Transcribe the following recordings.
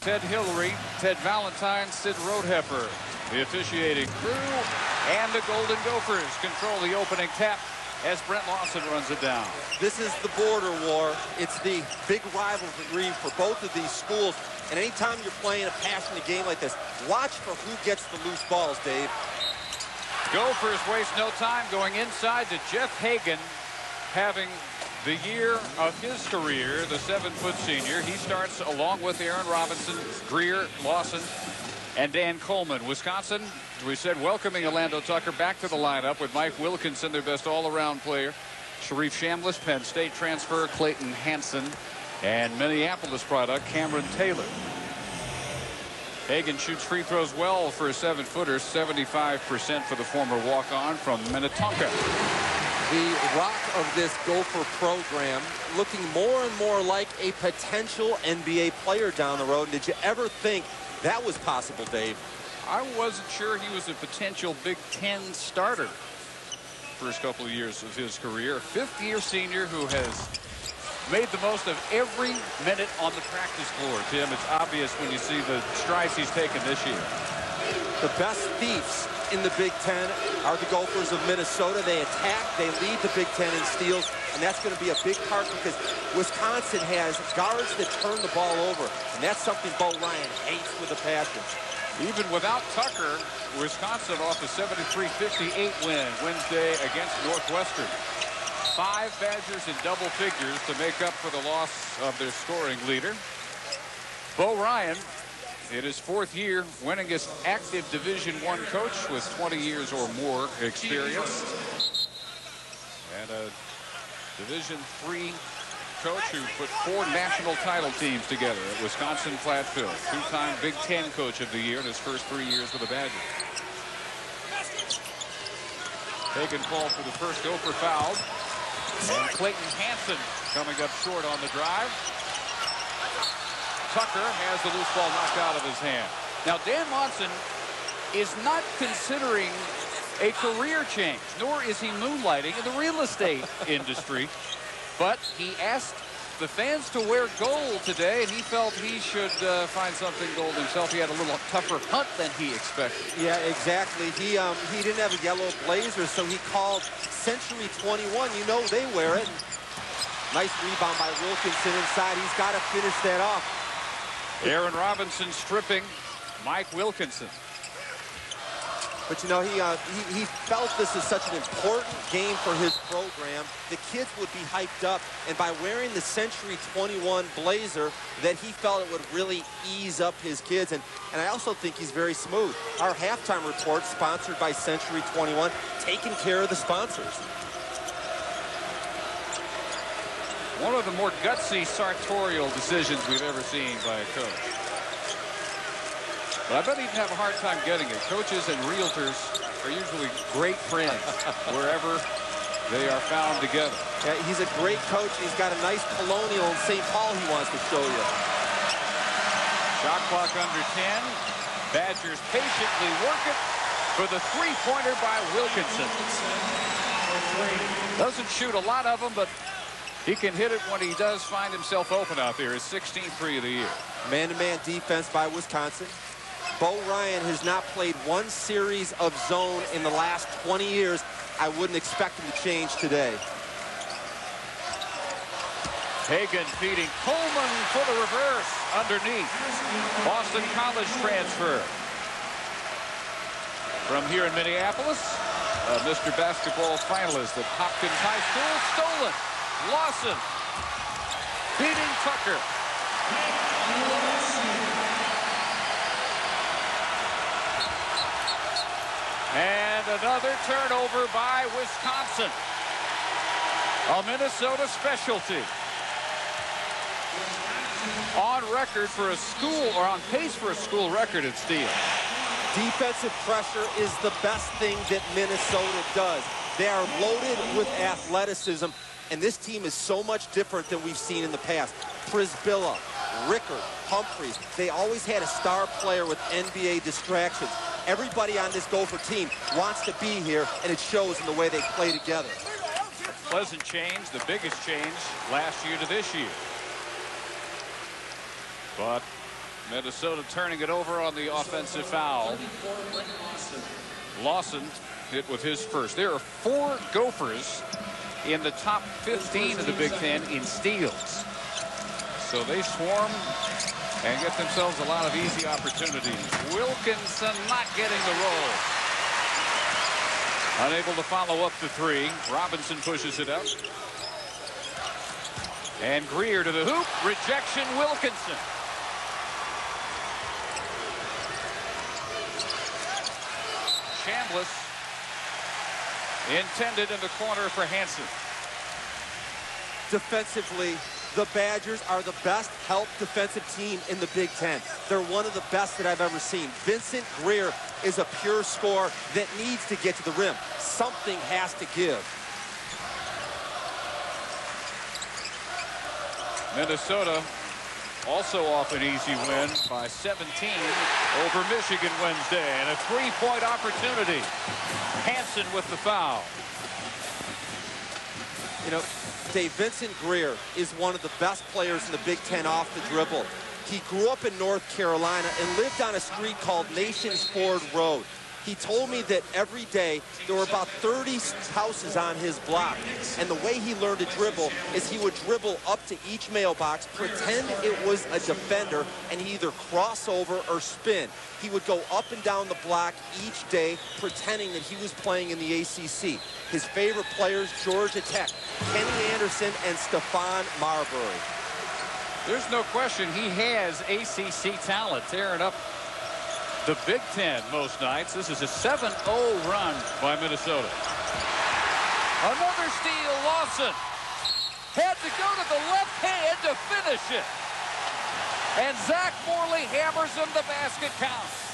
Ted Hillary, Ted Valentine, Sid Roadheffer, the officiating crew, and the Golden Gophers control the opening tap as Brent Lawson runs it down. This is the border war. It's the big rivalry for both of these schools. And anytime you're playing a passionate game like this, watch for who gets the loose balls, Dave. Gophers waste no time going inside to Jeff Hagan, having the year of his career, the 7-foot senior. He starts along with Aaron Robinson, Grier, Lawson, and Dan Coleman. Wisconsin, we said, welcoming Orlando Tucker back to the lineup with Mike Wilkinson, their best all-around player. Sharif Chambliss, Penn State transfer, Clayton Hansen, and Minneapolis product, Cameron Taylor. Hagan shoots free throws well for a 7-footer, 75% for the former walk-on from Minnetonka. The rock of this Gopher program looking more and more like a potential NBA player down the road. Did you ever think that was possible, Dave? I wasn't sure he was a potential Big Ten starter first couple of years of his career. A fifth-year senior who has made the most of every minute on the practice floor. Tim, it's obvious when you see the strides he's taken this year. The best thieves in the Big Ten are the Gophers of Minnesota. They attack, they lead the Big Ten in steals, and that's going to be a big part because Wisconsin has guards that turn the ball over, and that's something Bo Ryan hates with a passion. Even without Tucker, Wisconsin off a 73-58 win Wednesday against Northwestern. 5 Badgers in double figures to make up for the loss of their scoring leader. Bo Ryan, in his 4th year, winningest active Division I coach with 20 years or more experience. And a Division III coach who put 4 national title teams together at Wisconsin-Platteville. 2-time Big Ten Coach of the Year in his first 3 years with the Badgers. Hagan called for the first Gopher foul. And Clayton Hansen coming up short on the drive. Tucker has the loose ball knocked out of his hand. Now, Dan Monson is not considering a career change, nor is he moonlighting in the real estate industry. But he asked the fans to wear gold today, and he felt he should find something gold himself. He had a little tougher hunt than he expected. Yeah, exactly. He didn't have a yellow blazer, so he called Century 21. You know they wear it. Nice rebound by Wilkinson inside. He's got to finish that off. Aaron Robinson stripping Mike Wilkinson. But, you know, he felt this is such an important game for his program. The kids would be hyped up. And by wearing the Century 21 blazer, that he felt it would really ease up his kids. And I also think he's very smooth. Our halftime report, sponsored by Century 21, taking care of the sponsors. One of the more gutsy sartorial decisions we've ever seen by a coach. But I bet he'd have a hard time getting it. Coaches and realtors are usually great friends wherever they are found together. Yeah, he's a great coach. He's got a nice colonial in St. Paul he wants to show you. Shot clock under 10. Badgers patiently work it for the three-pointer by Wilkinson. Doesn't shoot a lot of them, but he can hit it when he does find himself open out there. His 16th three of the year. Man-to-man defense by Wisconsin. Bo Ryan has not played one series of zone in the last 20 years. I wouldn't expect him to change today. Hagan feeding Coleman for the reverse underneath. Boston College transfer. From here in Minneapolis, Mr. Basketball finalist at Hopkins High School, stolen. Lawson beating Tucker. And another turnover by Wisconsin. A Minnesota specialty. On record for a school, or on pace for a school record in steals. Defensive pressure is the best thing that Minnesota does. They are loaded with athleticism, and this team is so much different than we've seen in the past. Prisbilla, Rickard, Humphreys, they always had a star player with NBA distractions. Everybody on this Gopher team wants to be here, and it shows in the way they play together. A pleasant change, the biggest change last year to this year. But Minnesota turning it over on the offensive foul. Lawson hit with his first. There are 4 Gophers in the top 15 of the Big Ten in steals. So they swarm and get themselves a lot of easy opportunities. Wilkinson not getting the roll. Unable to follow up the 3. Robinson pushes it up. And Grier to the hoop. Rejection, Wilkinson. Chambliss intended in the corner for Hansen. Defensively, the Badgers are the best help defensive team in the Big Ten. They're one of the best that I've ever seen. Vincent Grier is a pure scorer that needs to get to the rim. Something has to give. Minnesota also off an easy win by 17 over Michigan Wednesday, and a 3-point opportunity. Hansen with the foul. You know, Dave, Vincent Grier is one of the best players in the Big Ten off the dribble. He grew up in North Carolina and lived on a street called Nations Ford Road. He told me that every day there were about 30 houses on his block. And the way he learned to dribble is he would dribble up to each mailbox, pretend it was a defender, and he'd either cross over or spin. He would go up and down the block each day, pretending that he was playing in the ACC. His favorite players, Georgia Tech, Kenny Anderson, and Stephon Marbury. There's no question he has ACC talent, tearing up the Big Ten most nights. This is a 7-0 run by Minnesota. Another steal, Lawson. Had to go to the left hand to finish it. And Zach Morley hammers him. The basket counts.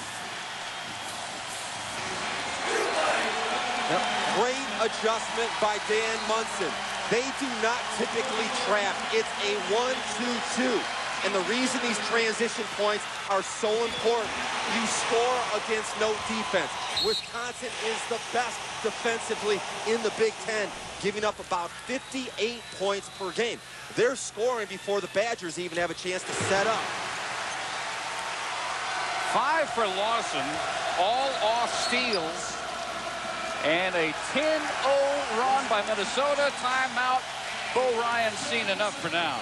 Yep. Great adjustment by Dan Munson. They do not typically trap. It's a 1-2-2. And the reason these transition points are so important, you score against no defense. Wisconsin is the best defensively in the Big Ten, giving up about 58 points per game. They're scoring before the Badgers even have a chance to set up. 5 for Lawson, all off steals. And a 10-0 run by Minnesota. Timeout. Bo Ryan's seen enough for now.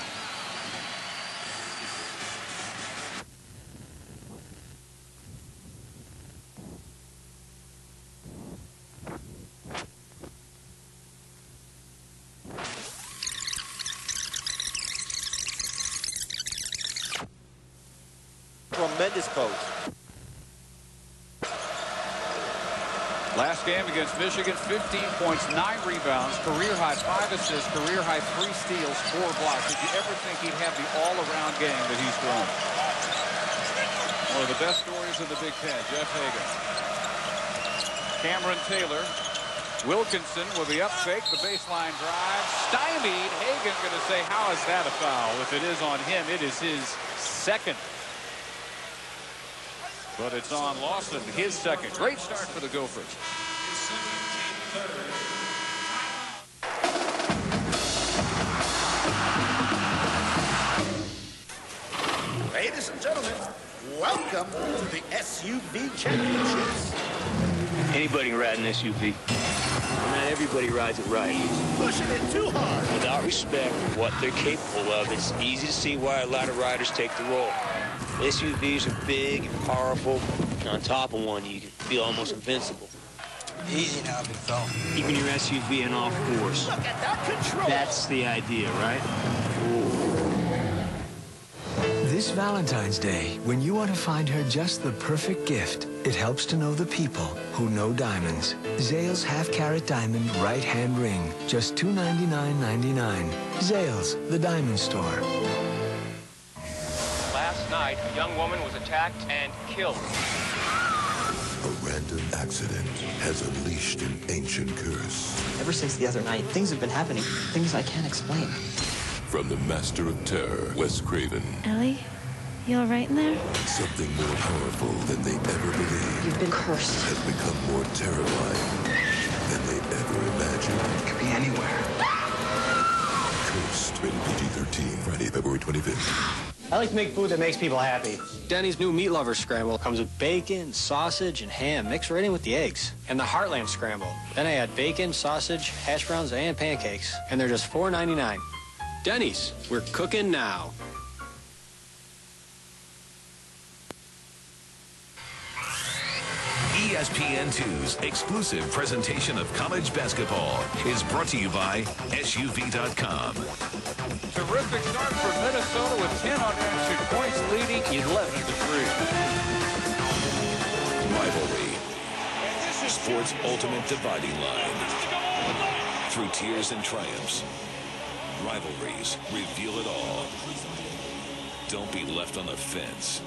Tremendous coach. Last game against Michigan, 15 points, 9 rebounds, career high 5 assists, career high 3 steals, 4 blocks. Did you ever think he'd have the all-around game that he's thrown? One of the best stories in the Big Ten, Jeff Hagan. Cameron Taylor, Wilkinson with the up fake, the baseline drive, stymied. Hagan going to say, how is that a foul? If it is on him, it is his second. But it's on Lawson, his second. Great start for the Gophers. Ladies and gentlemen, welcome to the SUV Championships. Anybody can ride an SUV. Not everybody rides it right. Pushing it too hard. Without respect for what they're capable of, it's easy to see why a lot of riders take the role. SUVs are big and powerful. And on top of one, you can feel almost invincible. Easy now, big fella. Keeping your SUV in all fours. Look at that control. That's the idea, right? This Valentine's Day, when you want to find her just the perfect gift, it helps to know the people who know diamonds. Zales half-carat diamond right-hand ring, just $299.99. Zales, the diamond store. Last night, a young woman was attacked and killed. A random accident has unleashed an ancient curse. Ever since the other night, things have been happening. Things I can't explain. From the master of terror, Wes Craven. Ellie, you all right in there? Something more powerful than they ever believed. You've been cursed. Has become more terrifying than they ever imagined. It could be anywhere. Cursed, rated PG-13, Friday, February 25th. I like to make food that makes people happy. Denny's new Meat Lover Scramble comes with bacon, sausage, and ham mixed right in with the eggs. And the Heartland Scramble. Then I add bacon, sausage, hash browns, and pancakes. And they're just $4.99. Denny's, we're cooking now. ESPN2's exclusive presentation of college basketball is brought to you by SUV.com. Terrific start for Minnesota with 10 unanswered points, leading 11-3. Rivalry. Sports' ultimate dividing line. Through tears and triumphs, rivalries reveal it all. Don't be left on the fence.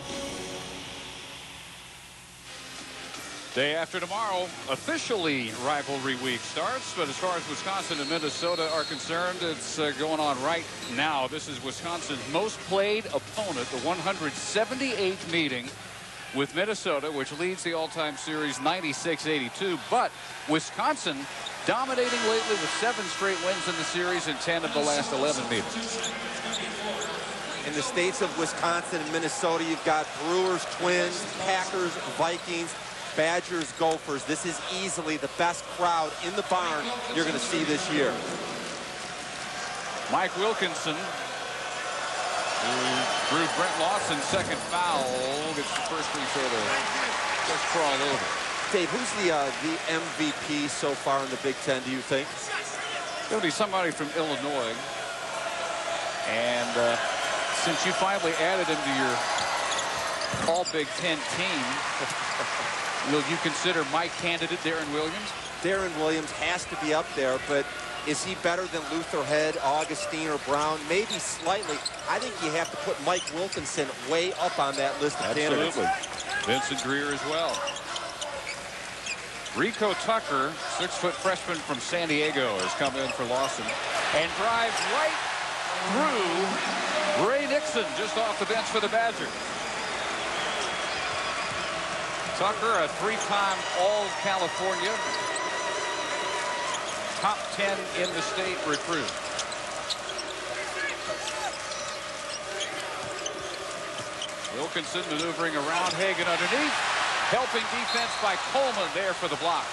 Day after tomorrow, officially rivalry week starts, but as far as Wisconsin and Minnesota are concerned, it's going on right now. This is Wisconsin's most played opponent, the 178th meeting with Minnesota, which leads the all-time series 96-82. But Wisconsin dominating lately with 7 straight wins in the series and 10 of the last 11 meetings. In the states of Wisconsin and Minnesota, you've got Brewers, Twins, Packers, Vikings, Badgers, Gophers. This is easily the best crowd in the barn you're going to see this year. Mike Wilkinson, who drew Brent Lawson's second foul, gets the first free throw to just crawl over. Dave, who's the MVP so far in the Big Ten, do you think? It'll be somebody from Illinois. And since you finally added him to your all Big Ten team, will you consider my candidate Darren Williams? Darren Williams has to be up there, but is he better than Luther Head, Augustine, or Brown? Maybe slightly. I think you have to put Mike Wilkinson way up on that list of candidates. Vince Grier as well. Rico Tucker, 6-foot freshman from San Diego, has come in for Lawson and drives right through Ray Nixon just off the bench for the Badgers. Tucker, a 3-time All-California, top 10 in the state recruit. Wilkinson maneuvering around Hagan underneath, helping defense by Coleman there for the block.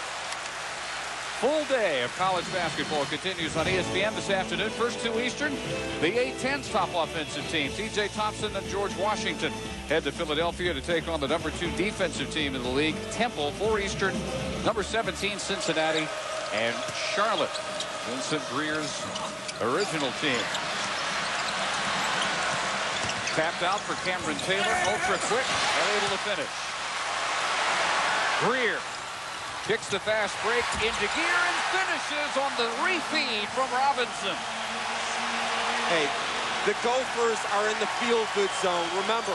Full day of college basketball continues on ESPN this afternoon. First 2 Eastern, the A-10's top offensive team, T.J. Thompson and George Washington, head to Philadelphia to take on the number 2 defensive team in the league, Temple. 4 Eastern, number 17, Cincinnati, and Charlotte, Vincent Grier's original team. Tapped out for Cameron Taylor, ultra quick, unable to finish. Grier kicks the fast break into gear and finishes on the refeed from Robinson. Hey, the Gophers are in the feel-good zone. Remember,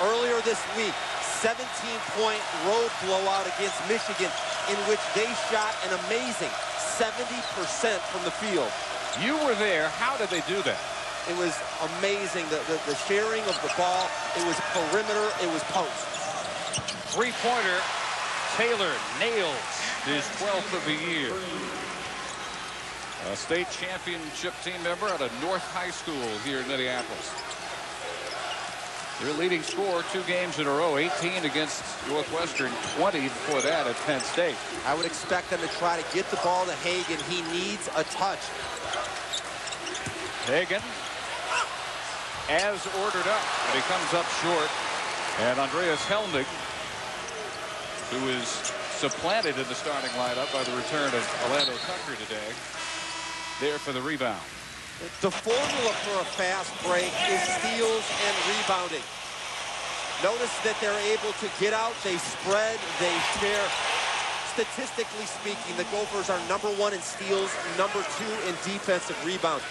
earlier this week, 17-point road blowout against Michigan, in which they shot an amazing 70% from the field. You were there. How did they do that? It was amazing, the sharing of the ball. It was perimeter, it was post. Three-pointer, Taylor nails his 12th of the year. A state championship team member at a North High School here in Minneapolis. Their leading scorer 2 games in a row, 18 against Northwestern, 20 before that at Penn State. I would expect them to try to get the ball to Hagan. He needs a touch. Hagan, as ordered up, but he comes up short. And Andreas Helmig, who is supplanted in the starting lineup by the return of Orlando Tucker today, there for the rebound. The formula for a fast break is steals and rebounding. Notice that they're able to get out, they spread, they share. Statistically speaking, the Gophers are number 1 in steals, number 2 in defensive rebounds.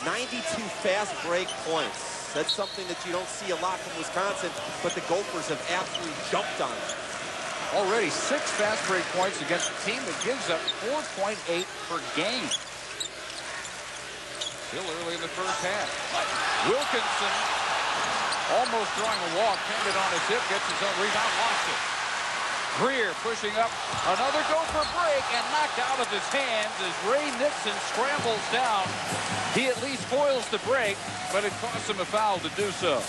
92 fast break points. That's something that you don't see a lot from Wisconsin, but the Gophers have absolutely jumped on it. Already 6 fast break points against a team that gives up 4.8 per game. Still early in the first half. Wilkinson almost drawing a walk, pinned it on his hip, gets his own rebound, lost it. Grier pushing up another Gopher break and knocked out of his hands as Ray Nixon scrambles down. He at least foils the break, but it costs him a foul to do so.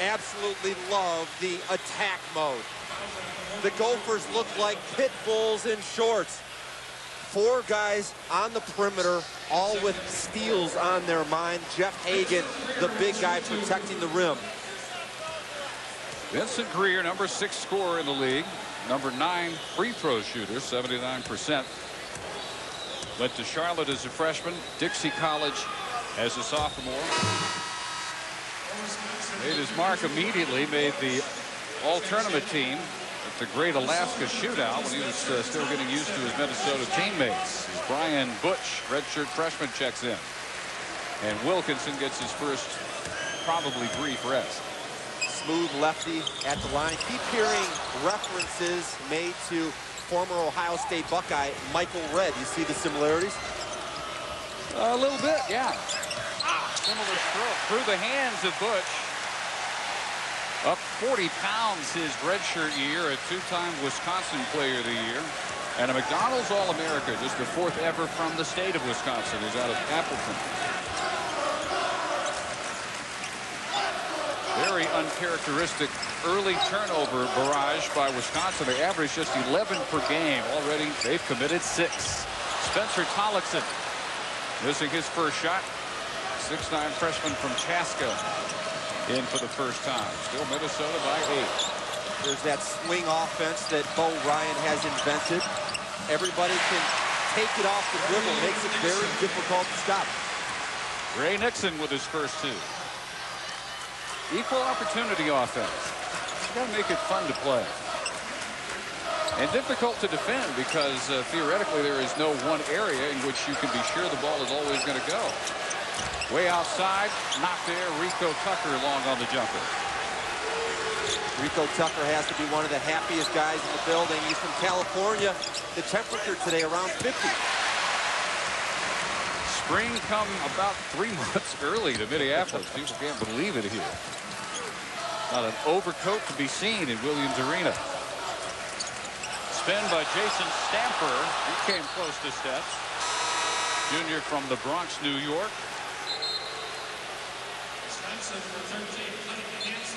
Absolutely love the attack mode. The Gophers look like pit bulls in shorts. 4 guys on the perimeter, all with steals on their mind. Jeff Hagan, the big guy protecting the rim. Vincent Grier, number 6 scorer in the league, number 9 free throw shooter, 79%. Went to Charlotte as a freshman, Dixie College as a sophomore. Made his mark immediately, made the all-tournament team at the Great Alaska Shootout when he was still getting used to his Minnesota teammates. As Brian Butch, redshirt freshman, checks in. And Wilkinson gets his first probably brief rest. Smooth lefty at the line. Keep hearing references made to former Ohio State Buckeye Michael Redd. You see the similarities? A little bit, yeah. Similar stroke through the hands of Butch. Up 40 pounds his redshirt year, a 2-time Wisconsin Player of the Year, and a McDonald's All-America, just the 4th ever from the state of Wisconsin. He's out of Appleton. Very uncharacteristic early turnover barrage by Wisconsin. They average just 11 per game. Already they've committed 6. Spencer Tollickson missing his first shot. 6'9" freshman from Chaska in for the first time. Still Minnesota by 8. There's that swing offense that Bo Ryan has invented. Everybody can take it off the dribble. Makes it very difficult to stop. Ray Nixon with his first 2. Equal opportunity offense. You got to make it fun to play. And difficult to defend because theoretically there is no one area in which you can be sure the ball is always going to go. Way outside, not there. Rico Tucker long on the jumper. Rico Tucker has to be one of the happiest guys in the building. He's from California. The temperature today around 50. Spring come about 3 months early to Minneapolis. People can't believe it here. Not an overcoat to be seen in Williams Arena. Spin by Jason Stamper. He came close to steps. Junior from the Bronx, New York.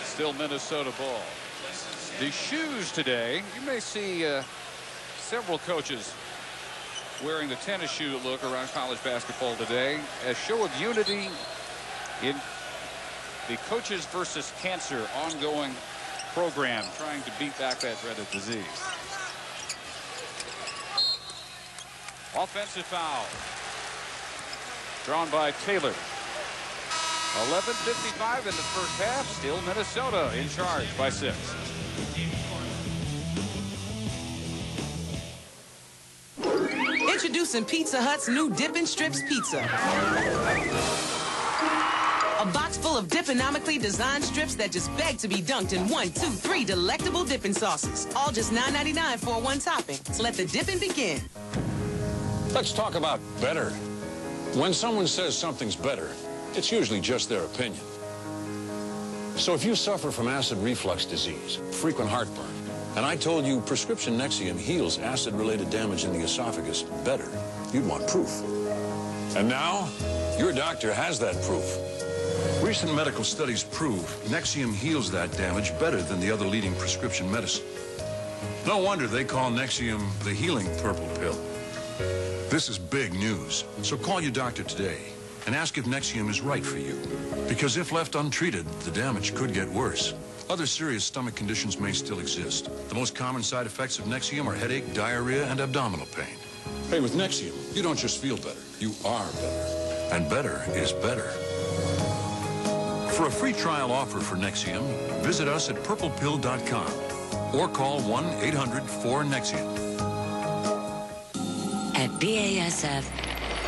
Still Minnesota ball. The shoes today, you may see several coaches wearing the tennis shoe look around college basketball today. A show of unity in the Coaches versus Cancer ongoing program, trying to beat back that dreaded disease. Offensive foul drawn by Taylor. 11:55 in the first half. Still Minnesota in charge by 6. Introducing Pizza Hut's new Dippin' Strips Pizza. A box full of dipponomically designed strips that just beg to be dunked in 1, 2, 3 delectable dipping sauces. All just $9.99 for one topping. So let the dipping begin. Let's talk about better. When someone says something's better, it's usually just their opinion. So if you suffer from acid reflux disease, frequent heartburn, and I told you prescription Nexium heals acid-related damage in the esophagus better, you'd want proof. And now, your doctor has that proof. Recent medical studies prove Nexium heals that damage better than the other leading prescription medicine. No wonder they call Nexium the healing purple pill. This is big news, so call your doctor today and ask if Nexium is right for you. Because if left untreated, the damage could get worse. Other serious stomach conditions may still exist. The most common side effects of Nexium are headache, diarrhea, and abdominal pain. Hey, with Nexium, you don't just feel better, you are better. And better is better. For a free trial offer for Nexium, visit us at purplepill.com or call 1-800-4-NEXIUM. At BASF,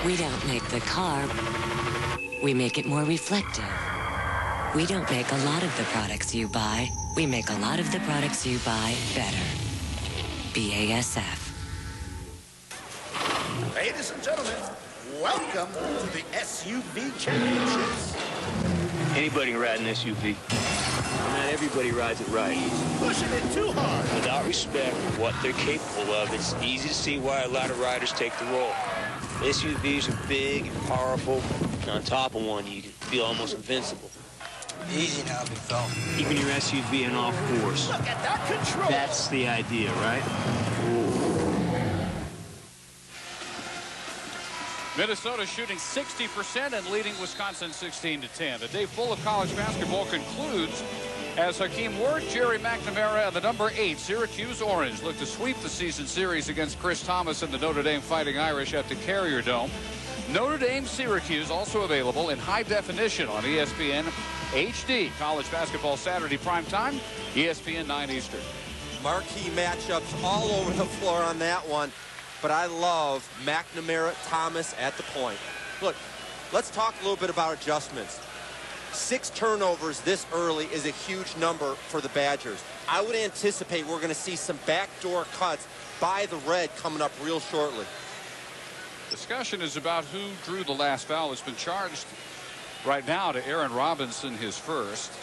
we don't make the car, we make it more reflective. We don't make a lot of the products you buy, we make a lot of the products you buy better. BASF. Ladies and gentlemen, welcome to the SUV Championships. Anybody can ride an SUV. Not everybody rides it right. Pushing it too hard. Without respect for what they're capable of, it's easy to see why a lot of riders take the role. SUVs are big and powerful, and on top of one, you can feel almost invincible. Easy now, big fella. Keeping your SUV in all fours. Look at that control. That's the idea, right? Minnesota shooting 60% and leading Wisconsin 16-10. A day full of college basketball concludes as Hakeem Ward, Jerry McNamara, and the number 8 Syracuse Orange look to sweep the season series against Chris Thomas and the Notre Dame Fighting Irish at the Carrier Dome. Notre Dame Syracuse also available in high definition on ESPN HD. College basketball Saturday prime time, ESPN 9 Eastern. Marquee matchups all over the floor on that one. But I love McNamara, Thomas at the point. Look, let's talk a little bit about adjustments. 6 turnovers this early is a huge number for the Badgers. I would anticipate we're going to see some backdoor cuts by the Red coming up real shortly. Discussion is about who drew the last foul. It's been charged right now to Aaron Robinson, his first.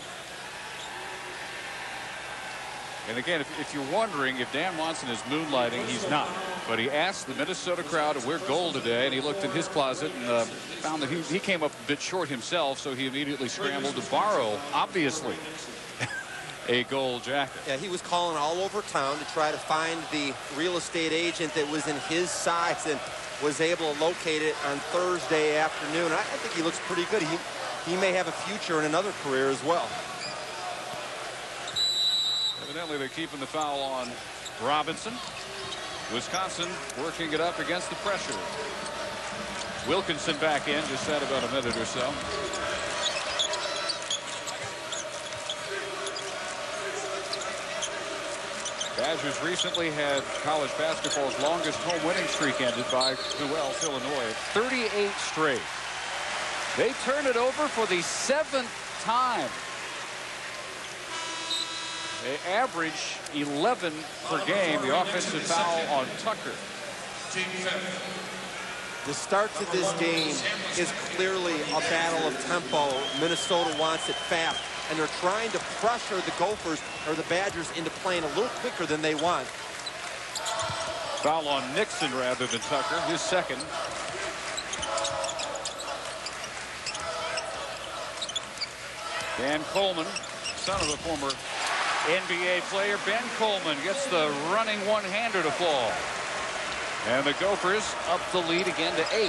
And again, if you're wondering if Dan Watson is moonlighting, he's not. But he asked the Minnesota crowd to wear gold today, and he looked in his closet and found that he came up a bit short himself, so he immediately scrambled to borrow, obviously, a gold jacket. Yeah, he was calling all over town to try to find the real estate agent that was in his size and was able to locate it on Thursday afternoon. I think he looks pretty good. He may have a future in another career as well. Evidently, they're keeping the foul on Robinson. Wisconsin working it up against the pressure. Wilkinson back in, just had about a minute or so. Badgers recently had college basketball's longest home winning streak ended by who else? Illinois. 38 straight. They turn it over for the 7th time. They average 11 per game. The offensive foul on Tucker. The start to this game is clearly a battle of tempo. Minnesota wants it fast, and they're trying to pressure the Gophers or the Badgers into playing a little quicker than they want. Foul on Nixon rather than Tucker, his second. Dan Coleman, son of a former NBA player, Ben Coleman, gets the running one-hander to fall. And the Gophers up the lead again to 8.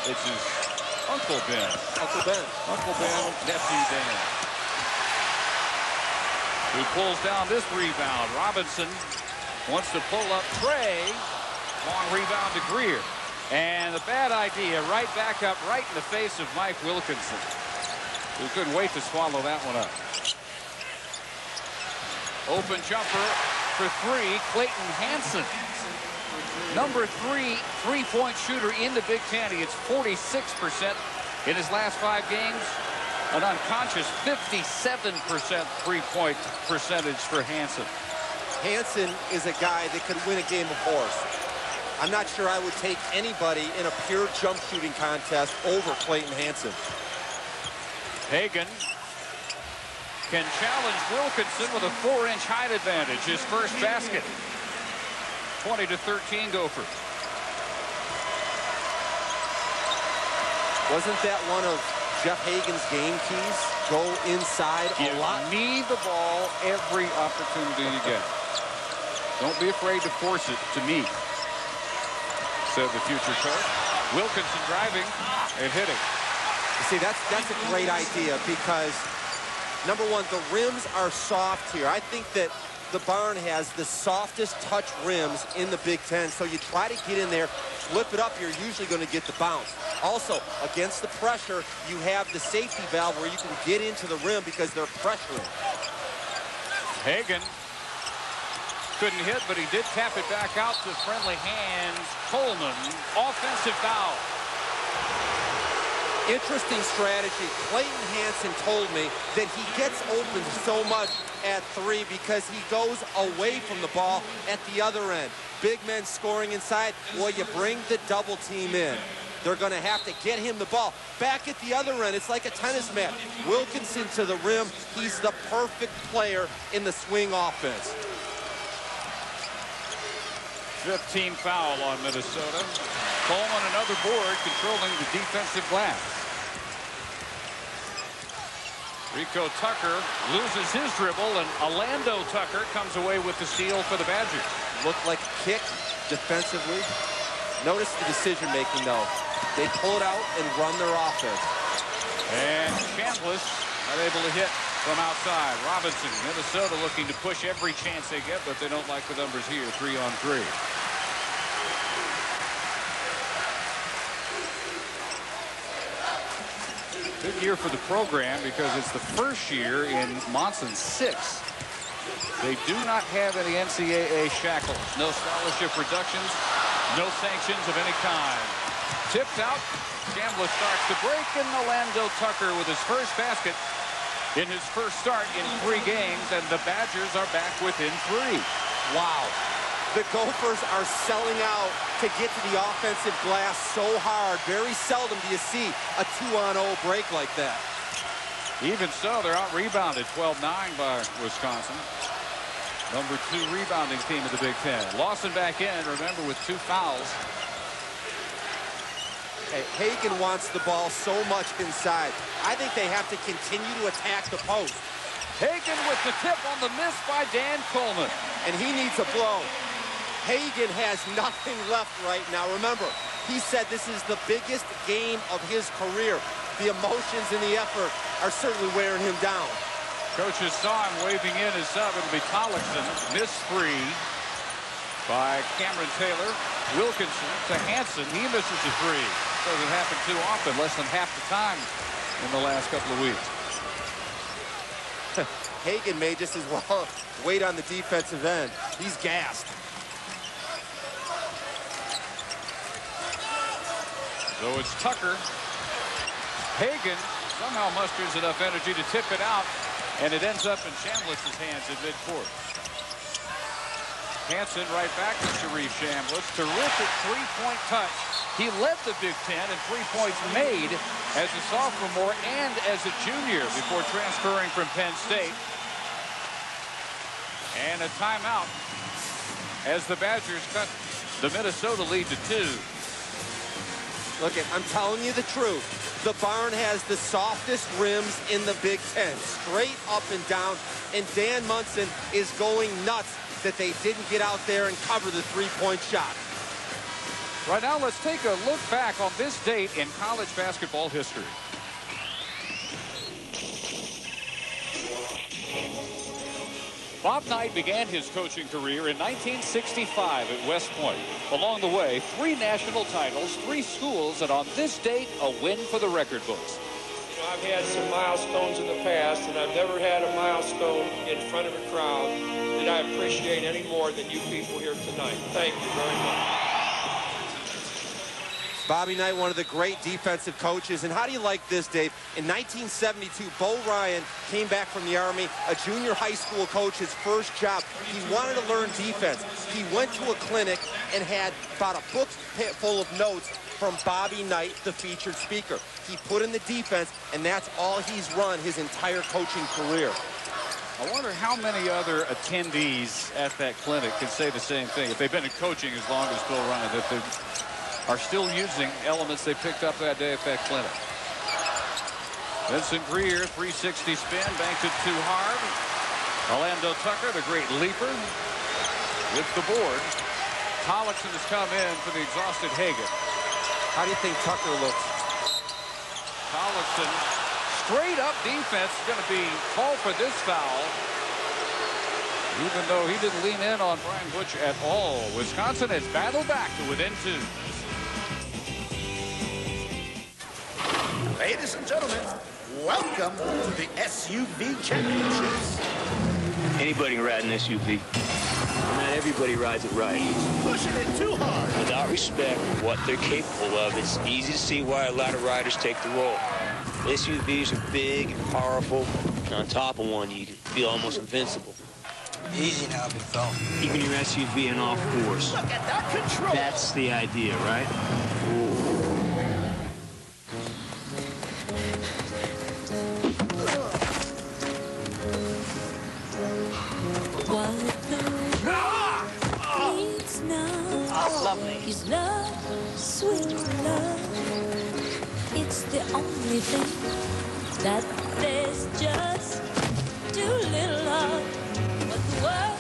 It's his Uncle Ben. Uncle Ben. Uncle Ben, nephew Dan. Who pulls down this rebound. Robinson wants to pull up Trey. Long rebound to Grier. And the bad idea, right back up, right in the face of Mike Wilkinson, who couldn't wait to swallow that one up. Open jumper for 3, Clayton Hansen. Number 3 three-point shooter in the Big Ten. He hits 46% in his last 5 games. An unconscious 57% three-point percentage for Hansen. Hansen is a guy that could win a game of horse. I'm not sure I would take anybody in a pure jump shooting contest over Clayton Hansen. Hagan can challenge Wilkinson with a 4-inch height advantage. His first basket. 20-13 Gophers. Wasn't that one of Jeff Hagan's game keys? Go inside a lot. Need the ball every opportunity you get. Don't be afraid to force it to me, said the future coach. Wilkinson driving and hitting. You see, that's a great idea because, number one, the rims are soft here. I think that the barn has the softest touch rims in the Big Ten, so you try to get in there, flip it up, you're usually going to get the bounce. Also, against the pressure, you have the safety valve where you can get into the rim because they're pressuring. Hagan couldn't hit, but he did tap it back out to friendly hands. Coleman, offensive foul. Interesting strategy. Clayton Hansen told me that he gets open so much at 3 because he goes away from the ball at the other end. Big men scoring inside. Well, you bring the double team in. They're going to have to get him the ball. Back at the other end, it's like a tennis match. Wilkinson to the rim. He's the perfect player in the swing offense. 15 foul on Minnesota. Coleman another board controlling the defensive glass. Rico Tucker loses his dribble, and Orlando Tucker comes away with the steal for the Badgers. Looked like a kick defensively. Notice the decision-making, though. They pull it out and run their offense. And Chambliss unable to hit from outside. Robinson, Minnesota looking to push every chance they get, but they don't like the numbers here, 3-on-3. Good year for the program because it's the first year in Monson's 6. They do not have any NCAA shackles. No scholarship reductions, no sanctions of any kind. Tipped out. Chambliss starts to break, and Orlando Tucker with his first basket in his first start in 3 games, and the Badgers are back within 3. Wow. The Gophers are selling out to get to the offensive glass so hard. Very seldom do you see a 2-on-0 break like that. Even so, they're out-rebounded 12-9 by Wisconsin. Number 2 rebounding team of the Big Ten. Lawson back in, remember, with 2 fouls. Hey, Hagan wants the ball so much inside. I think they have to continue to attack the post. Hagan with the tip on the miss by Dan Coleman. And he needs a blow. Hagan has nothing left right now. Remember, he said this is the biggest game of his career. The emotions and the effort are certainly wearing him down. Coaches saw him waving in his sub. It'll be Tollickson. Miss free by Cameron Taylor. Wilkinson to Hansen. He misses a 3. Doesn't happen too often. Less than half the time in the last couple of weeks. Hagan may just as well wait on the defensive end. He's gassed. So it's Tucker. Hagan somehow musters enough energy to tip it out, and it ends up in Chambliss's hands at midcourt. Hansen right back to Sharif Chambliss. Terrific 3-point touch. He led the Big Ten in 3 points made as a sophomore and as a junior before transferring from Penn State. And a timeout as the Badgers cut the Minnesota lead to 2. Look, I'm telling you the truth. The barn has the softest rims in the Big Ten, straight up and down. And Dan Munson is going nuts that they didn't get out there and cover the 3-point shot. Right now, let's take a look back on this date in college basketball history. Bob Knight began his coaching career in 1965 at West Point. Along the way, 3 national titles, 3 schools, and on this date, a win for the record books. You know, I've had some milestones in the past, and I've never had a milestone in front of a crowd that I appreciate any more than you people here tonight. Thank you very much. Bobby Knight, one of the great defensive coaches. And how do you like this, Dave? In 1972, Bo Ryan came back from the Army, a junior high school coach, his first job. He wanted to learn defense. He went to a clinic and had about a book full of notes from Bobby Knight, the featured speaker. He put in the defense, and that's all he's run his entire coaching career. I wonder how many other attendees at that clinic can say the same thing. If they've been in coaching as long as Bill Ryan, that they are still using elements they picked up that day at that clinic. Vince Grier, 360 spin, banked it too hard. Orlando Tucker, the great leaper, with the board. Tollickson has come in for the exhausted Hagan. How do you think Tucker looks? Tollickson, straight up defense, is going to be called for this foul. Even though he didn't lean in on Brian Butch at all. Wisconsin has battled back to within 2. Ladies and gentlemen, welcome to the SUV Championships. Anybody can ride an SUV. Not everybody rides it right. Pushing it too hard. Without respect what they're capable of. It's easy to see why a lot of riders take the role. SUVs are big and powerful, and on top of one, you can feel almost invincible. Easy now, big fella. Keeping your SUV in all fours. Look at that control. That's the idea, right? Lovely. Is love, sweet love. It's the only thing that there's just too little of. But the world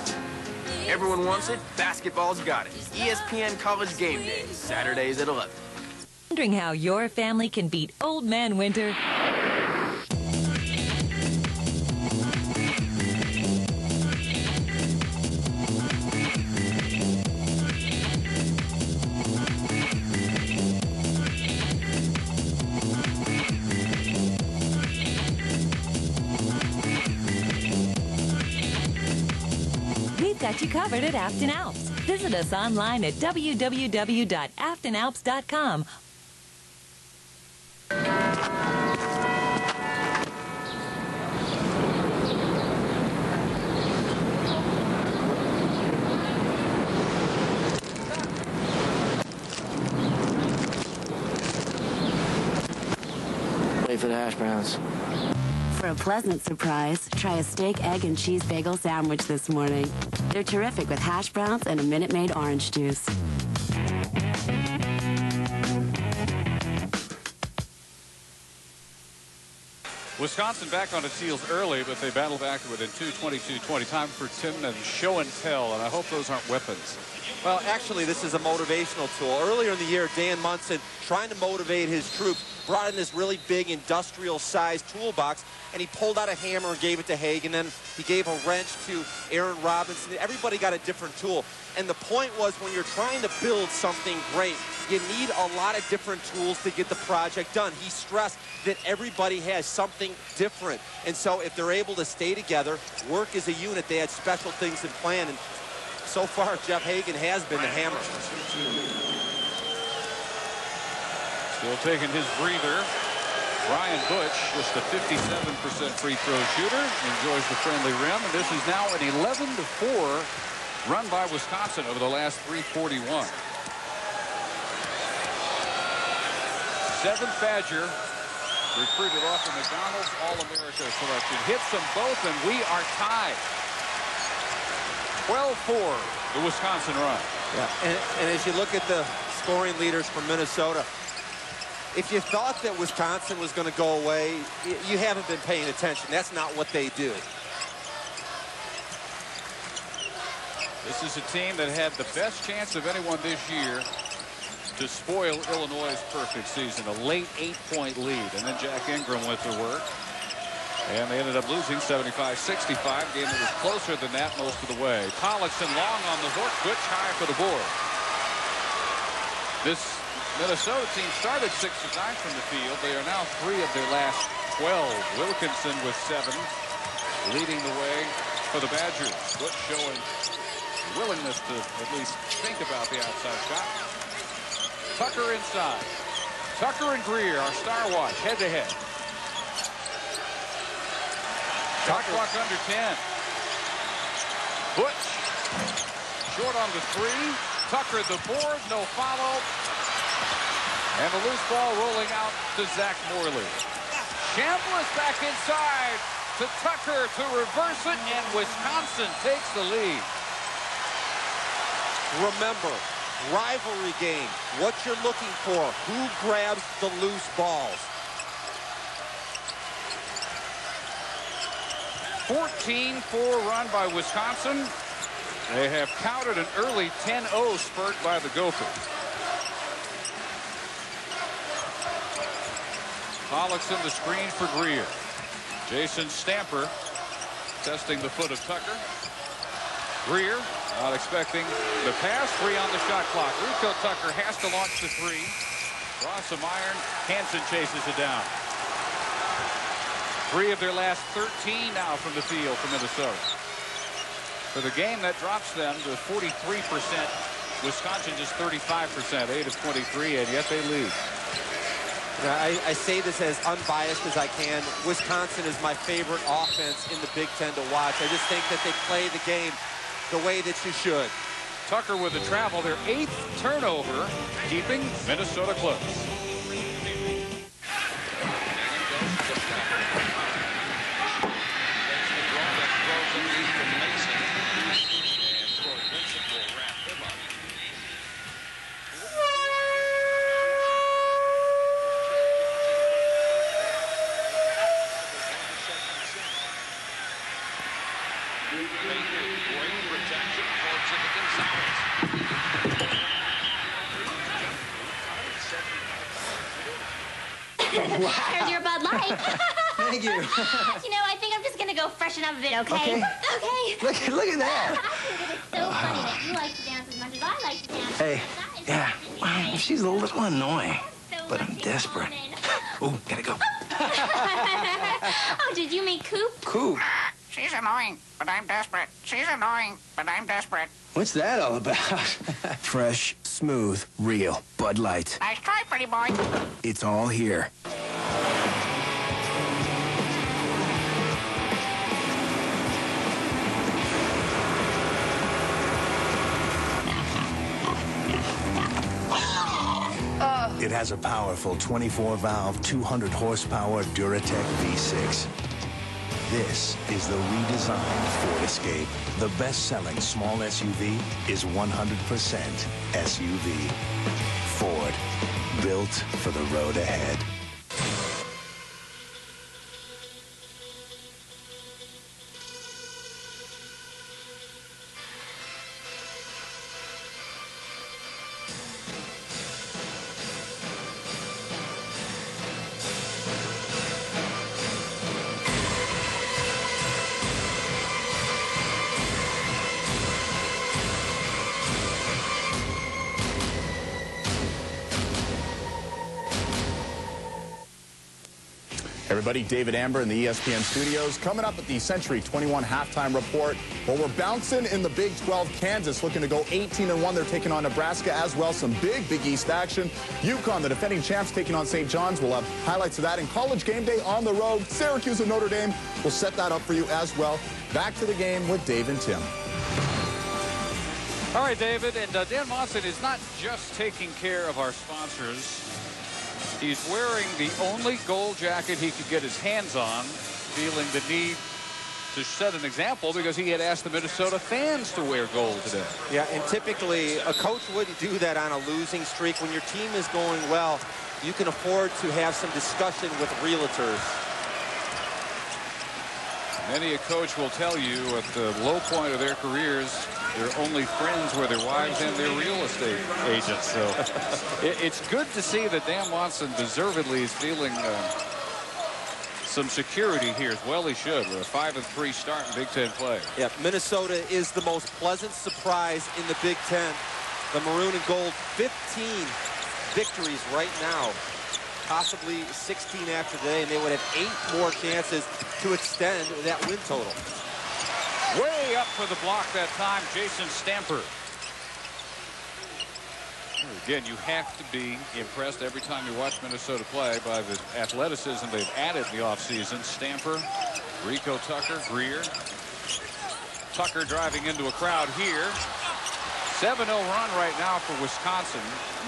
Everyone wants it. Basketball's got it. ESPN College Game Day, Saturdays at 11. Wondering how your family can beat Old Man Winter? Got you covered at Afton Alps. Visit us online at www.aftonalps.com. Wait for the hash browns. For a pleasant surprise, try a steak, egg, and cheese bagel sandwich this morning. They're terrific with hash browns and a Minute Maid orange juice. Wisconsin back on its heels early, but they battle back within 2:22:20. Time for Tim and show and tell, and I hope those aren't weapons. Well, actually, this is a motivational tool. Earlier in the year, Dan Munson, trying to motivate his troops, brought in this really big industrial-sized toolbox, and he pulled out a hammer and gave it to Hagen, and he gave a wrench to Aaron Robinson. Everybody got a different tool. And the point was, when you're trying to build something great, you need a lot of different tools to get the project done. He stressed that everybody has something different. And so if they're able to stay together, work as a unit, they had special things in plan. And so far, Jeff Hagen has been the hammer. Still taking his breather. Brian Butch, just a 57% free throw shooter, enjoys the friendly rim. And this is now an 11-4 run by Wisconsin over the last 3:41. Seventh Badger, recruited off the McDonald's All-America selection, hits them both, and we are tied. 12-4, the Wisconsin run. Yeah, and as you look at the scoring leaders from Minnesota, if you thought that Wisconsin was going to go away, you haven't been paying attention. That's not what they do. This is a team that had the best chance of anyone this year to spoil Illinois' perfect season. A late 8-point lead, and then Jack Ingram went to work. And they ended up losing 75-65. Game that was closer than that most of the way. Pollockson long on the hook. Butch high for the board. This Minnesota team started 6 of 9 from the field. They are now 3 of their last 12. Wilkinson with 7, leading the way for the Badgers. Butch showing willingness to at least think about the outside shot. Tucker inside. Tucker and Grier, our star watch, head-to-head. Shot clock under 10. Butch short on the 3. Tucker the board, no follow. And a loose ball rolling out to Zach Morley. Chambliss back inside to Tucker to reverse it, and Wisconsin takes the lead. Remember, rivalry game, what you're looking for, who grabs the loose balls. 14-4 run by Wisconsin. They have countered an early 10-0 spurt by the Gophers. Pollockson the screen for Grier. Jason Stamper testing the foot of Tucker. Grier not expecting the pass. 3 on the shot clock. Rico Tucker has to launch the 3. Draw some iron. Hansen chases it down. 3 of their last 13 now from the field for Minnesota. For the game, that drops them to 43% Wisconsin just 35%, 8 of 23, and yet they lead. I say this as unbiased as I can. Wisconsin is my favorite offense in the Big Ten to watch. I just think that they play the game the way that you should. Tucker with the travel, their 8th turnover, keeping Minnesota close. Here's your Bud Light. Thank you. You know, I think I'm just gonna go freshen up a bit, okay? Okay. Look at that. It's so funny that you like to dance as much as I like to dance. Hey, yeah. Well, she's a little annoying, but I'm desperate. Ooh, gotta go. Oh, did you meet Coop? Coop. She's annoying, but I'm desperate. She's annoying, but I'm desperate. What's that all about? Fresh, smooth, real Bud Light. Nice try, pretty boy. It's all here. It has a powerful 24-valve, 200-horsepower Duratec V6. This is the redesigned Ford Escape. The best-selling small SUV is 100% SUV. Ford, built for the road ahead. Everybody, David Amber in the ESPN studios. Coming up at the Century 21 halftime report. Well, we're bouncing in the Big 12. Kansas looking to go 18-1. They're taking on Nebraska as well. Some big East action. UConn, the defending champs, taking on St. John's. We'll have highlights of that in College Game Day on the road. Syracuse and Notre Dame. We'll set that up for you as well. Back to the game with Dave and Tim. All right, David. And Dan Monson is not just taking care of our sponsors. He's wearing the only gold jacket he could get his hands on, feeling the need to set an example because he had asked the Minnesota fans to wear gold today. Yeah, and typically a coach wouldn't do that on a losing streak. When your team is going well, you can afford to have some discussion with realtors. Many a coach will tell you at the low point of their careers, their only friends were their wives and their real estate agents. So it's good to see that Dan Watson deservedly is feeling some security here as well he should with a 5-3 start in Big Ten play. Yeah, Minnesota is the most pleasant surprise in the Big Ten. The maroon and gold, 15 victories right now. Possibly 16 after today, and they would have 8 more chances to extend that win total. Way up for the block that time, Jason Stamper. Again, you have to be impressed every time you watch Minnesota play by the athleticism they've added in the offseason. Stamper, Rico Tucker, Grier. Tucker driving into a crowd here. 7-0 run right now for Wisconsin.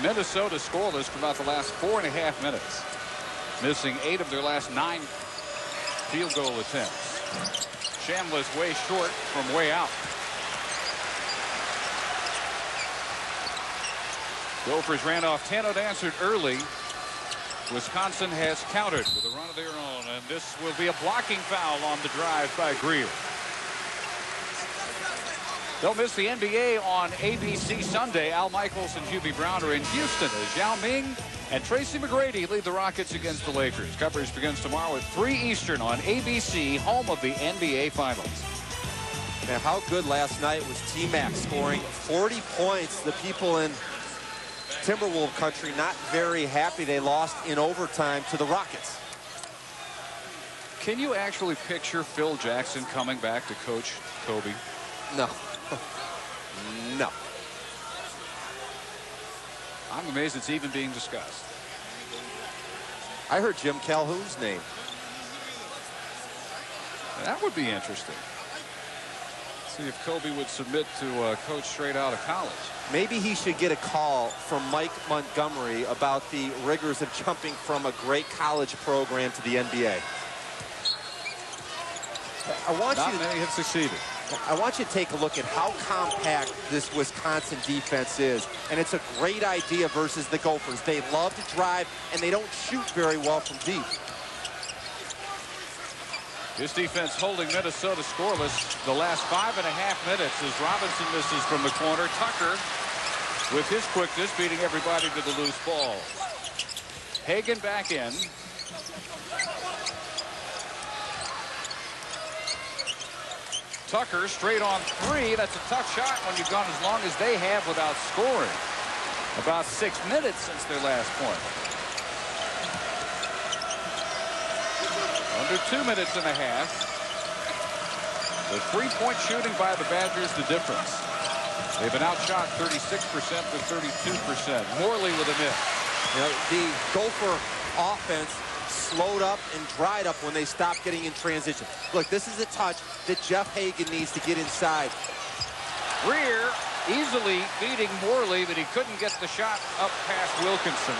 Minnesota scoreless for about the last 4.5 minutes. Missing 8 of their last 9 field goal attempts. Chambliss way short from way out. Gophers ran off 10 unanswered early. Wisconsin has countered with a run of their own, and this will be a blocking foul on the drive by Grier. Don't miss the NBA on ABC Sunday. Al Michaels and Hubie Brown are in Houston as Yao Ming and Tracy McGrady lead the Rockets against the Lakers. Coverage begins tomorrow at 3 Eastern on ABC, home of the NBA Finals. Man, how good last night was T-Mac scoring 40 points. The people in Timberwolf country not very happy they lost in overtime to the Rockets. Can you actually picture Phil Jackson coming back to coach Kobe? No. No. I'm amazed it's even being discussed. I heard Jim Calhoun's name. That would be interesting. See if Kobe would submit to coach straight out of college. Maybe he should get a call from Mike Montgomery about the rigors of jumping from a great college program to the NBA. Not many have succeeded. I want you to take a look at how compact this Wisconsin defense is. And it's a great idea versus the Gophers. They love to drive, and they don't shoot very well from deep. This defense holding Minnesota scoreless the last 5.5 minutes as Robinson misses from the corner. Tucker, with his quickness, beating everybody to the loose ball. Hagan back in. Tucker straight on three. That's a tough shot when you've gone as long as they have without scoring. About 6 minutes since their last point. Under 2 minutes and a half. The three-point shooting by the Badgers, the difference. They've been outshot 36% to 32%. Morley with a miss. You know, the Gopher offense slowed up and dried up when they stopped getting in transition. Look, this is a touch that Jeff Hagan needs to get inside. Grier easily beating Morley, but he couldn't get the shot up past Wilkinson.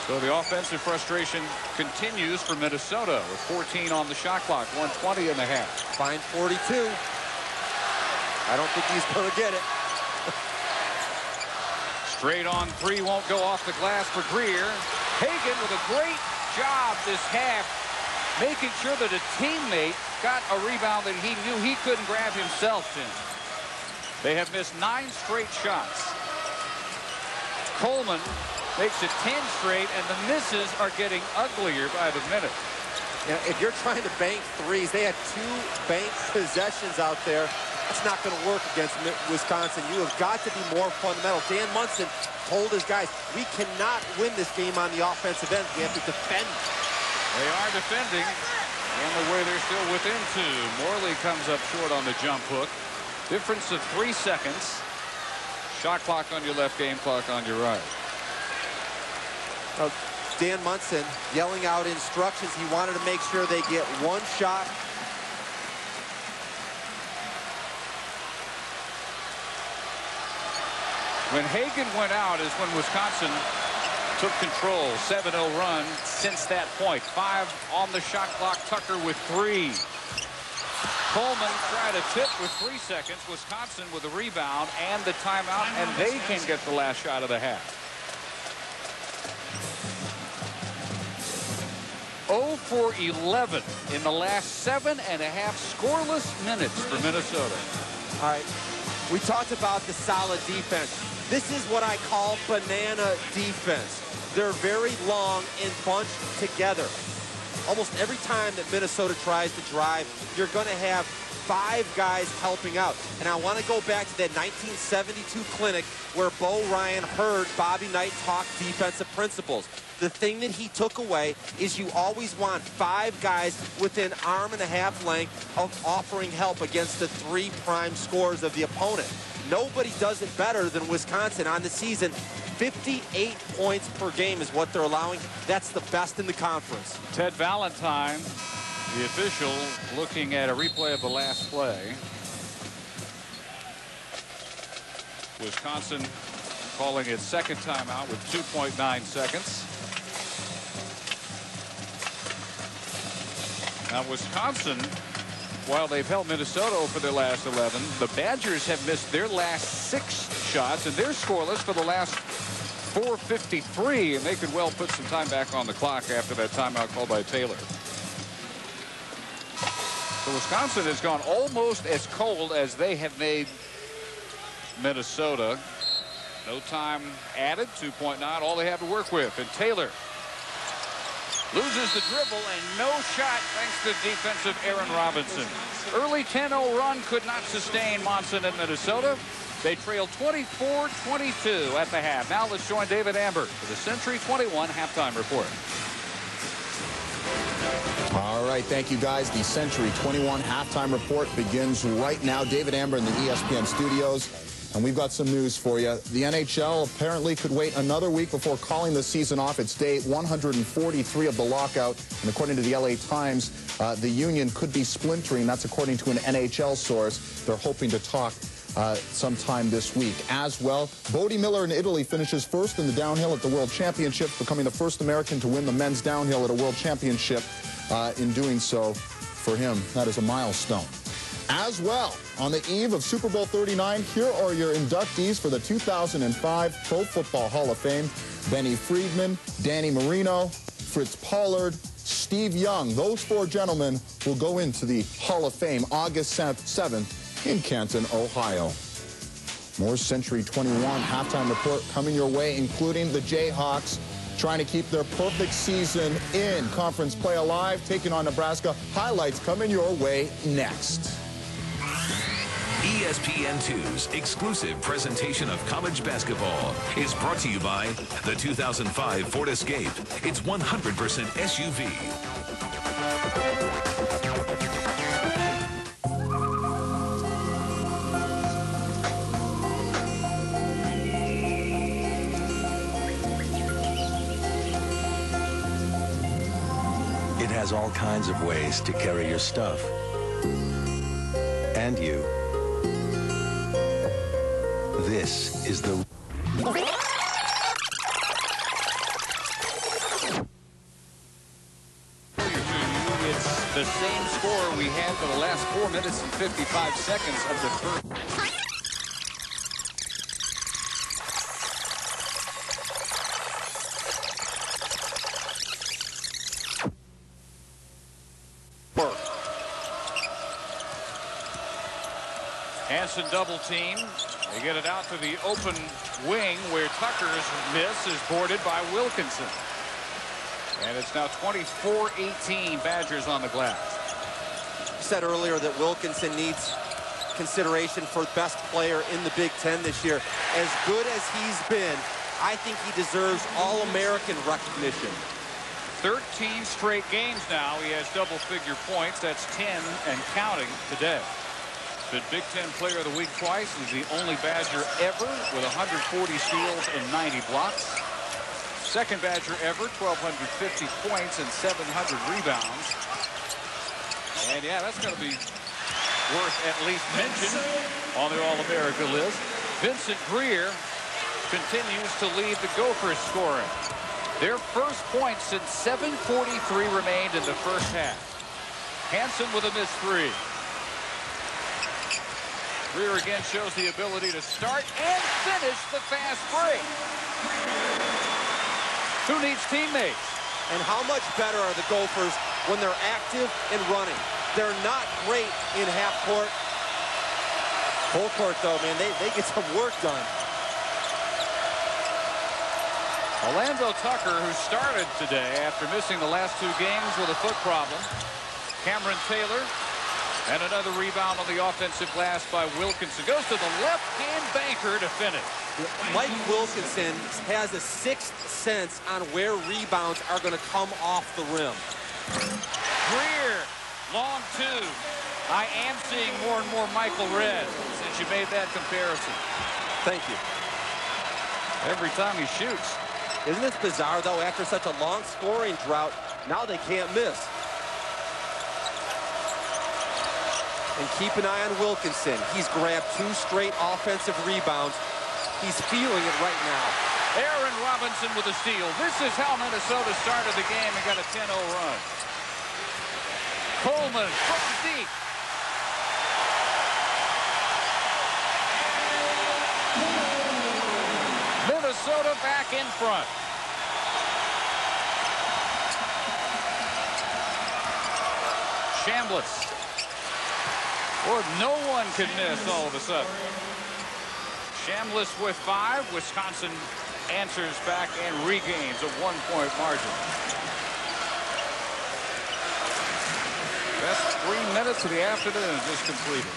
So the offensive frustration continues for Minnesota with 14 on the shot clock, 120 and a half. Fine 42. I don't think he's going to get it. Straight on three won't go off the glass for Grier. Hagan with a great job this half, making sure that a teammate got a rebound that he knew he couldn't grab himself in. They have missed 9 straight shots. Coleman makes it 10 straight, and the misses are getting uglier by the minute. Yeah, if you're trying to bank threes, they had 2 bank possessions out there. That's not going to work against Wisconsin. You have got to be more fundamental. Dan Munson told his guys, we cannot win this game on the offensive end. We have to defend. They are defending. The only way they're still within 2. Morley comes up short on the jump hook. Difference of 3 seconds. Shot clock on your left, game clock on your right. Dan Munson yelling out instructions. He wanted to make sure they get 1 shot. When Hagan went out is when Wisconsin took control. 7-0 run since that point. 5 on the shot clock. Tucker with 3. Coleman tried a tip with 3 seconds. Wisconsin with a rebound and the timeout, and they can get the last shot of the half. 0 for 11 in the last 7.5 scoreless minutes for Minnesota. All right. We talked about the solid defense. This is what I call banana defense. They're very long and bunched together. Almost every time that Minnesota tries to drive, you're going to have 5 guys helping out. And I want to go back to that 1972 clinic where Bo Ryan heard Bobby Knight talk defensive principles. The thing that he took away is you always want 5 guys within arm and a half length of offering help against the 3 prime scores of the opponent. Nobody does it better than Wisconsin on the season. 58 points per game is what they're allowing. That's the best in the conference. Ted Valentine, the official, looking at a replay of the last play. Wisconsin calling its second timeout with 2.9 seconds. Now Wisconsin, while they've held Minnesota for their last 11, the Badgers have missed their last 6 shots, and they're scoreless for the last 4:53, and they could well put some time back on the clock after that timeout called by Taylor. So Wisconsin has gone almost as cold as they have made Minnesota. No time added, 2.9, all they have to work with. And Taylor loses the dribble and no shot thanks to defensive Aaron Robinson. Early 10-0 run could not sustain Monson in Minnesota. They trail 24-22 at the half. Now let's join David Amber for the Century 21 halftime report. All right, thank you guys. The Century 21 halftime report begins right now. David Amber in the ESPN studios. And we've got some news for you. The NHL apparently could wait another week before calling the season off. It's day 143 of the lockout. And according to the LA Times, the union could be splintering. That's according to an NHL source. They're hoping to talk sometime this week. As well, Bodie Miller in Italy finishes first in the downhill at the World Championship, becoming the first American to win the men's downhill at a World Championship. In doing so, for him, that is a milestone. As well, on the eve of Super Bowl 39, here are your inductees for the 2005 Pro Football Hall of Fame. Benny Friedman, Danny Marino, Fritz Pollard, Steve Young. Those four gentlemen will go into the Hall of Fame August 7th in Canton, Ohio. More Century 21 halftime report coming your way, including the Jayhawks trying to keep their perfect season in conference play alive, taking on Nebraska. Highlights coming your way next. ESPN2's exclusive presentation of college basketball is brought to you by the 2005 Ford Escape. It's 100% SUV. It has all kinds of ways to carry your stuff. And you. This is the... It's the same score we had for the last 4 minutes and 55 seconds of the first. Hansen double team. They get it out to the open wing where Tucker's miss is boarded by Wilkinson. And it's now 24-18 Badgers on the glass. You said earlier that Wilkinson needs consideration for best player in the Big Ten this year. As good as he's been, I think he deserves All-American recognition. 13 straight games now. He has double-figure points. That's 10 and counting today. Been Big Ten Player of the Week twice. He's the only Badger ever with 140 steals and 90 blocks. Second Badger ever, 1,250 points and 700 rebounds. And yeah, that's going to be worth at least mention on the All-America list. Vincent Grier continues to lead the Gophers scoring. Their first point since 7:43 remained in the first half. Hansen with a missed three. Grier again shows the ability to start and finish the fast break. Who needs teammates? And how much better are the Gophers when they're active and running? They're not great in half court. Full court, though, man, they get some work done. Orlando Tucker, who started today after missing the last two games with a foot problem. Cameron Taylor. And another rebound on the offensive glass by Wilkinson. Goes to the left-hand banker to finish. Mike Wilkinson has a sixth sense on where rebounds are going to come off the rim. Grier, long two. I am seeing more and more Michael Red since you made that comparison. Thank you. Every time he shoots. Isn't this bizarre, though, after such a long scoring drought, now they can't miss. And keep an eye on Wilkinson. He's grabbed 2 straight offensive rebounds. He's feeling it right now. Aaron Robinson with a steal. This is how Minnesota started the game and got a 10-0 run. Coleman from deep. Minnesota back in front. Chambliss. Or no one can miss all of a sudden. Chambliss with 5. Wisconsin answers back and regains a 1-point margin. Best 3 minutes of the afternoon just completed.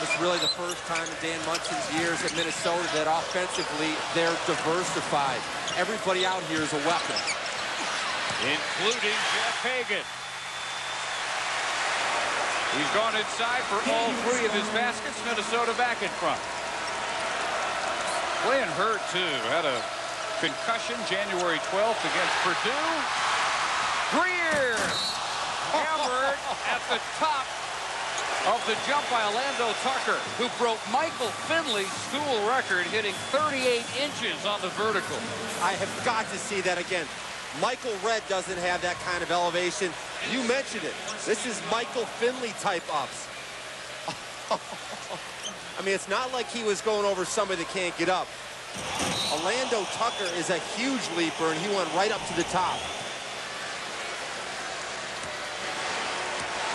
This is really the first time in Dan Munson's years at Minnesota that offensively they're diversified. Everybody out here is a weapon. Including Jeff Hagan. He's gone inside for all 3 of his baskets. Minnesota back in front. Playing hurt, too. Had a concussion January 12th against Purdue. Grier hammered at the top of the jump by Orlando Tucker, who broke Michael Finley's school record, hitting 38 inches on the vertical. I have got to see that again. Michael Redd doesn't have that kind of elevation. You mentioned it. This is Michael Finley type ups. I mean, it's not like he was going over somebody that can't get up. Orlando Tucker is a huge leaper, and he went right up to the top.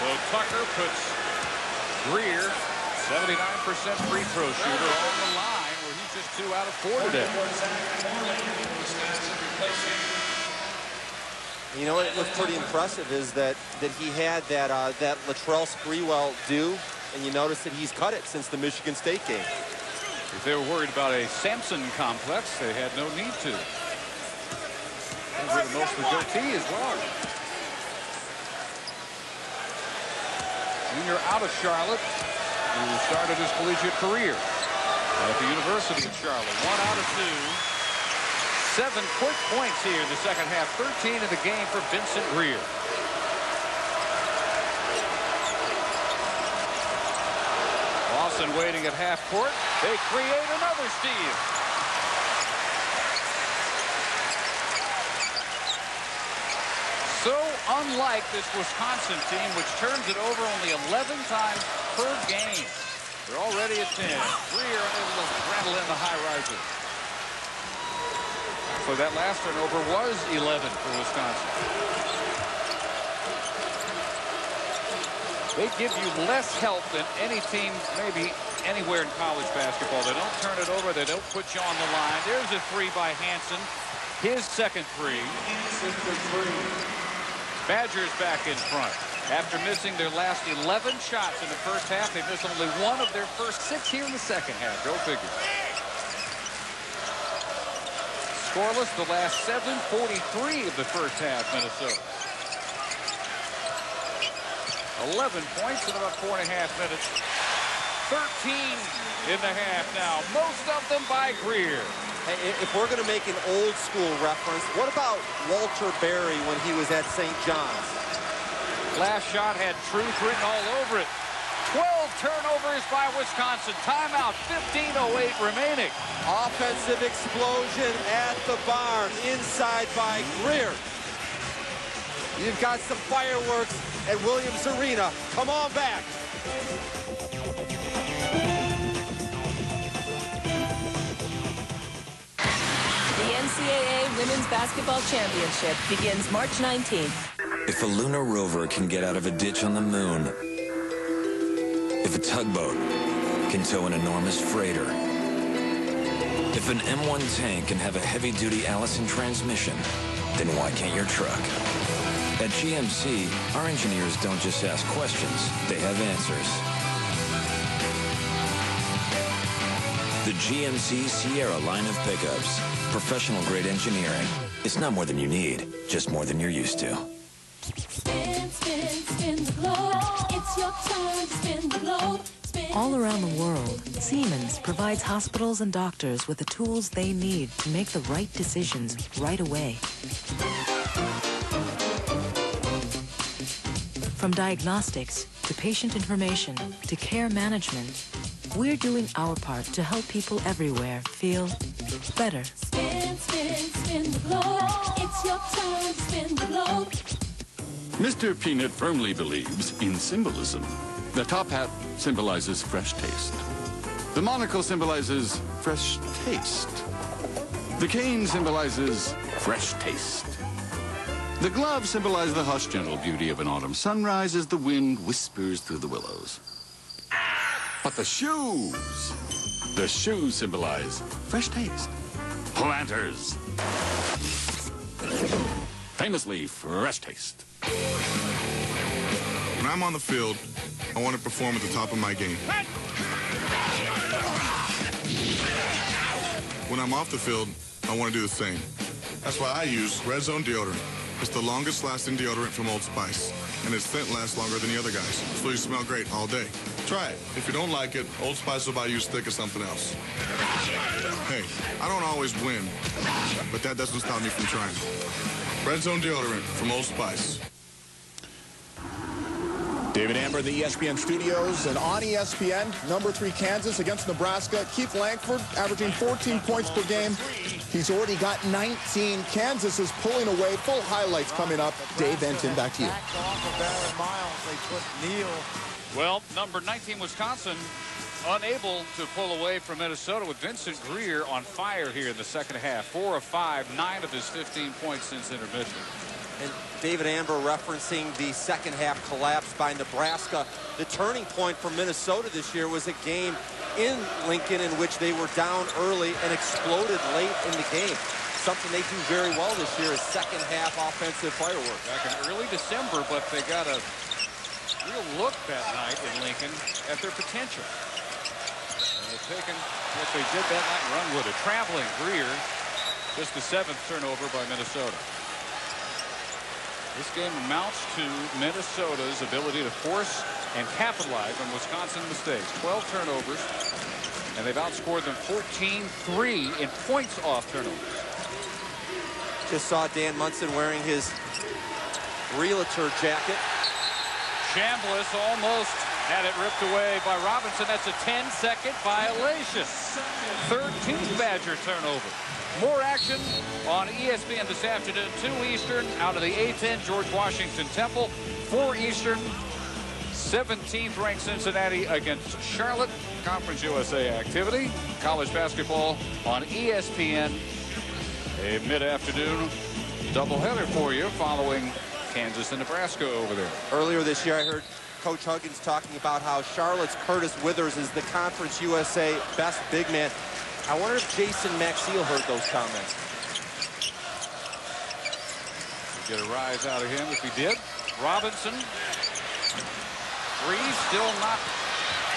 So Tucker puts Grier, 79% free throw shooter, on the line, where he's just 2 out of 4 today. You know what looks pretty impressive is that he had that Latrell Sprewell do, and you notice that he's cut it since the Michigan State game. If they were worried about a Samson complex, they had no need to. And with the most of the goatee as well. Junior out of Charlotte, who started his collegiate career at the University of Charlotte. 1 out of 2. 7 quick points here in the second half. 13 in the game for Vincent Grier. Lawson waiting at half court. They create another steal. So unlike this Wisconsin team, which turns it over only 11 times per game. They're already at 10. Grier able to rattle in the high riser. So that last turnover was 11 for Wisconsin. They give you less help than any team maybe anywhere in college basketball. They don't turn it over. They don't put you on the line. There's a 3 by Hansen. His second 3. Badgers back in front. After missing their last 11 shots in the first half, they missed only 1 of their first 6 here in the second half. Go figure. Scoreless the last 7:43 of the first half, Minnesota. 11 points in about 4.5 minutes. 13 in the half now. Most of them by Grier. Hey, if we're going to make an old school reference, what about Walter Berry when he was at St. John's? Last shot had truth written all over it. 12 turnovers by Wisconsin. Timeout, 15:08 remaining. Offensive explosion at the barn, inside by Grier. You've got some fireworks at Williams Arena. Come on back. The NCAA Women's Basketball Championship begins March 19th. If a lunar rover can get out of a ditch on the moon, if a tugboat can tow an enormous freighter, if an M1 tank can have a heavy-duty Allison transmission, then why can't your truck? At GMC, our engineers don't just ask questions, they have answers. The GMC Sierra line of pickups. Professional-grade engineering. It's not more than you need, just more than you're used to. Spin, spin, spin the globe. It's your turn to spin the globe. All around the world, Siemens provides hospitals and doctors with the tools they need to make the right decisions right away. From diagnostics to patient information to care management, we're doing our part to help people everywhere feel better. Spin, spin, spin the globe. It's your turn to spin the globe. Mr. Peanut firmly believes in symbolism. The top hat symbolizes fresh taste. The monocle symbolizes fresh taste. The cane symbolizes fresh taste. The glove symbolizes the hushed, gentle beauty of an autumn sunrise as the wind whispers through the willows. But the shoes symbolize fresh taste. Planters. Famously fresh taste. When I'm on the field, I want to perform at the top of my game. When I'm off the field, I want to do the same. That's why I use Red Zone deodorant. It's the longest lasting deodorant from Old Spice. and its scent lasts longer than the other guys, so you smell great all day. Try it. If you don't like it, Old Spice will buy you a stick or something else. Hey, I don't always win, but that doesn't stop me from trying. Red Zone deodorant from Old Spice. David Amber in the ESPN studios, and on ESPN, #3 Kansas against Nebraska. Keith Langford averaging 14 points per game. He's already got 19. Kansas is pulling away. Full highlights coming up. Dave Benton, back to you. Well, number 19, Wisconsin, unable to pull away from Minnesota with Vincent Grier on fire here in the second half. 4 of 5, 9 of his 15 points since intermission. And David Amber referencing the second half collapse by Nebraska. The turning point for Minnesota this year was a game in Lincoln in which they were down early and exploded late in the game. Something they do very well this year is second half offensive fireworks. Back in early December, but they got a real look that night in Lincoln at their potential. And they've taken what they did that night and run with it. Traveling Grier, just the 7th turnover by Minnesota. This game amounts to Minnesota's ability to force and capitalize on Wisconsin mistakes. 12 turnovers, and they've outscored them 14-3 in points off turnovers. Just saw Dan Munson wearing his realtor jacket. Chambliss almost had it ripped away by Robinson. That's a 10-second violation. 13th Badger turnover. More action on ESPN this afternoon. 2 Eastern out of the A-10 George Washington Temple. 4 Eastern. 17th ranked Cincinnati against Charlotte. Conference USA activity. College basketball on ESPN. A mid-afternoon doubleheader for you following Kansas and Nebraska over there. Earlier this year, I heard Coach Huggins talking about how Charlotte's Curtis Withers is the Conference USA best big man. I wonder if Jason Maxiel heard those comments. Get a rise out of him if he did. Robinson. 3 still not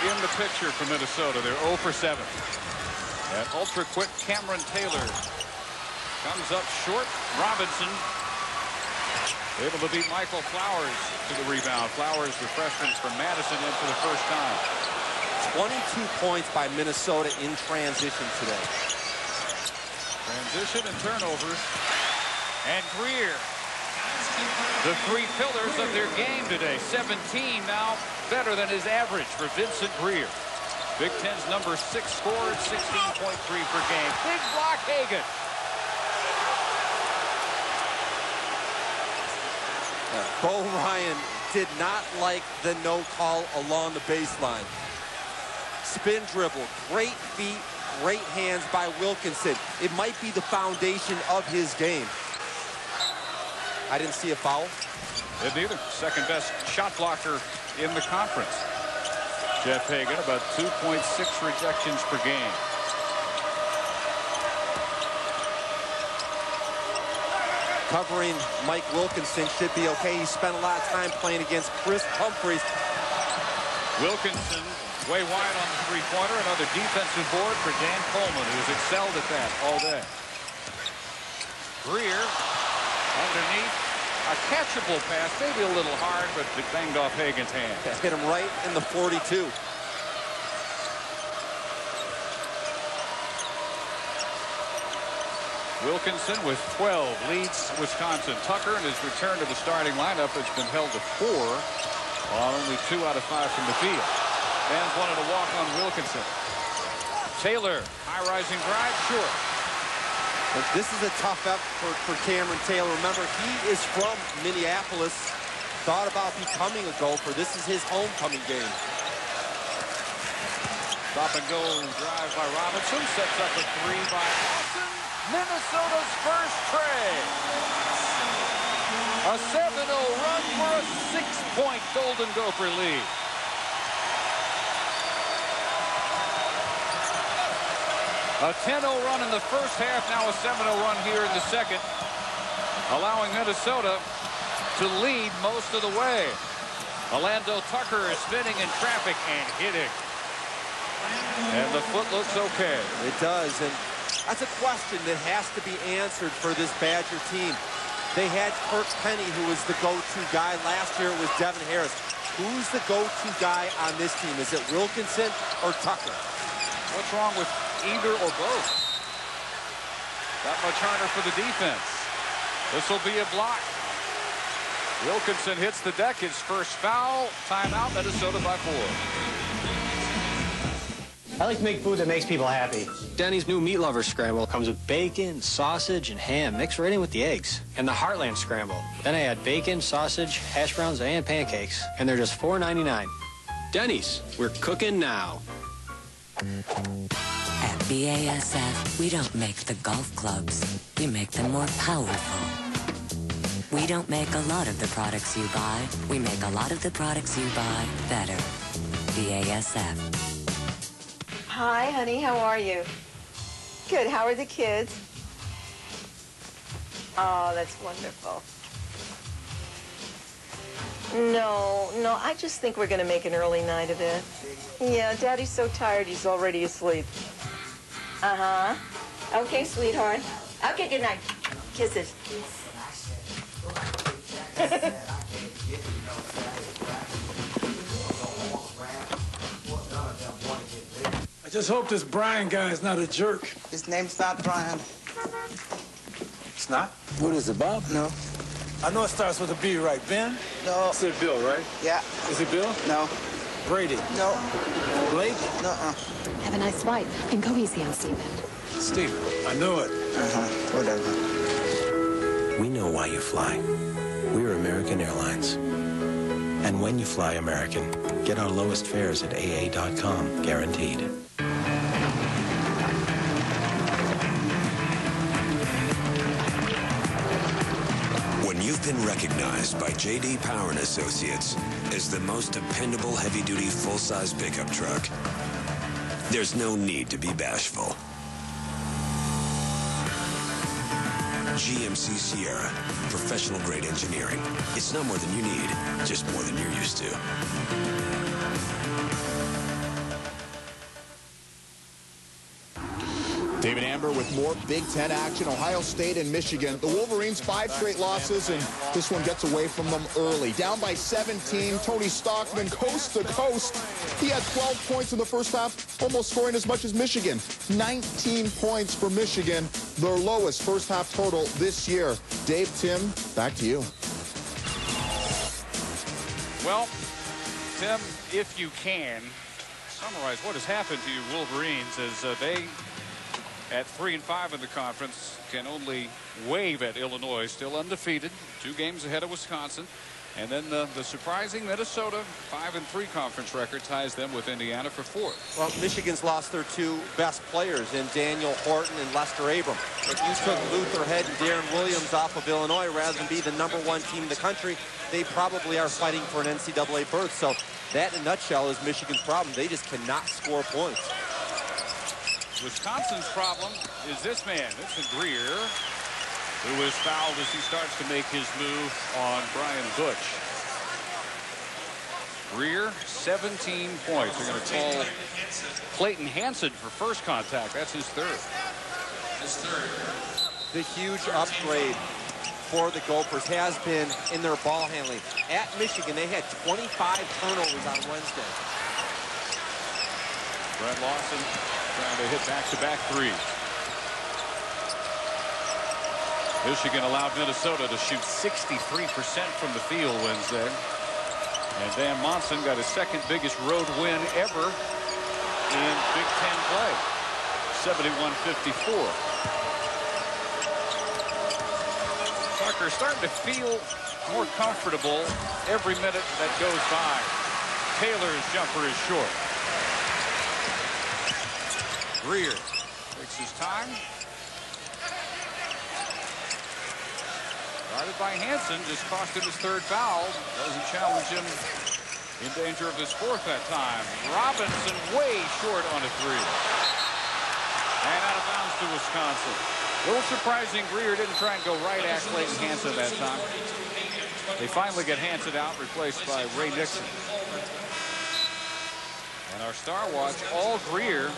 in the picture for Minnesota. They're 0 for 7. That ultra-quick Cameron Taylor comes up short. Robinson able to beat Michael Flowers to the rebound. Flowers, refreshment from Madison in for the first time. 22 points by Minnesota in transition today. Transition and turnovers. And Grier, the 3 pillars of their game today. 17 now, better than his average for Vincent Grier. Big Ten's #6 scored, 16.3 per game. Big block, Hagan. Bo Ryan did not like the no call along the baseline. Spin dribble, great feet, great hands by Wilkinson. It might be the foundation of his game. I didn't see a foul. Didn't either. Second best shot blocker in the conference. Jeff Hagan, about 2.6 rejections per game. Covering Mike Wilkinson should be okay. He spent a lot of time playing against Chris Humphreys. Wilkinson way wide on the 3-pointer. Another defensive board for Dan Coleman, who's excelled at that all day. Grier underneath. A catchable pass, maybe a little hard, but it banged off Hagan's hand. Hit him right in the 42. Wilkinson with 12 leads Wisconsin. Tucker in his return to the starting lineup has been held to 4 on only 2 out of 5 from the field. Fans wanted to walk on Wilkinson. Taylor, high-rising drive, short. But this is a tough effort for Cameron Taylor. Remember, he is from Minneapolis. Thought about becoming a Gopher. This is his homecoming game. Stop and go drive by Robinson. Sets up a 3 by Austin. Minnesota's first tray. A 7-0 run for a 6-point Golden Gopher lead. A 10-0 run in the first half, now a 7-0 run here in the second, allowing Minnesota to lead most of the way. Orlando Tucker is spinning in traffic and hitting. And the foot looks okay. It does, and that's a question that has to be answered for this Badger team. They had Kirk Penny, who was the go-to guy. Last year it was Devin Harris. Who's the go-to guy on this team? Is it Wilkinson or Tucker? What's wrong with either or both? That much harder for the defense. This will be a block. Wilkinson hits the deck. His first foul. Timeout. Minnesota by 4. I like to make food that makes people happy. Denny's new Meat Lover Scramble comes with bacon, sausage, and ham mixed right in with the eggs. And the Heartland Scramble. Then I add bacon, sausage, hash browns, and pancakes. And they're just $4.99. Denny's, we're cooking now. At BASF, we don't make the golf clubs. We make them more powerful. We don't make a lot of the products you buy. We make a lot of the products you buy better. BASF. Hi, honey. How are you? Good. How are the kids? Oh, that's wonderful. No, I just think we're going to make an early night of it. Yeah, Daddy's so tired he's already asleep. Uh-huh. Okay, sweetheart. Okay, good night. Kisses. I just hope this Brian guy is not a jerk. His name's not Brian. It's not? What is it, Bob? No. I know it starts with a B, right? Ben? No. It's Bill, right? Yeah. Is it Bill? No. Brady? No. Blake? No. Have a nice flight, and go easy on Steven. Steven. I knew it. Whatever. We know why you fly. We're American Airlines. And when you fly American, get our lowest fares at AA.com, guaranteed. When you've been recognized by J.D. Power & Associates as the most dependable heavy-duty full-size pickup truck, there's no need to be bashful. GMC Sierra, professional-grade engineering. It's not more than you need, just more than you're used to. David Amber with more Big Ten action. Ohio State and Michigan. The Wolverines 5 straight losses, and this one gets away from them early. Down by 17. Tony Stockman coast to coast. He had 12 points in the first half, almost scoring as much as Michigan. 19 points for Michigan, their lowest first half total this year. Dave, Tim, back to you. Well, Tim, if you can, summarize what has happened to you Wolverines as they, at 3-5 in the conference, can only wave at Illinois, still undefeated, 2 games ahead of Wisconsin. And then the surprising Minnesota 5-3 conference record ties them with Indiana for 4th. Well, Michigan's lost their 2 best players in Daniel Horton and Lester Abram. If you took Luther Head and Darren Williams off of Illinois rather than be the #1 team in the country, they probably are fighting for an NCAA berth. So that, in a nutshell, is Michigan's problem. They just cannot score points. Wisconsin's problem is this man, Vince Grier, who is fouled as he starts to make his move on Brian Butch. Grier, 17 points. They're going to call Clayton Hansen for first contact. That's his 3rd. The huge upgrade for the Gophers has been in their ball handling. At Michigan, they had 25 turnovers on Wednesday. Brett Lawson trying to hit back-to-back threes. Michigan allowed Minnesota to shoot 63% from the field Wednesday. And Dan Monson got his 2nd biggest road win ever in Big Ten play. 71-54. Tucker starting to feel more comfortable every minute that goes by. Taylor's jumper is short. Grier takes his time. Guarded by Hansen, just cost him his 3rd foul. Doesn't challenge him. In danger of his 4th that time. Robinson way short on a 3. And out of bounds to Wisconsin. A little surprising Grier didn't try and go right at Clayton Hansen that time. They finally get Hansen out, replaced by Ray Nixon. And our star watch, all Grier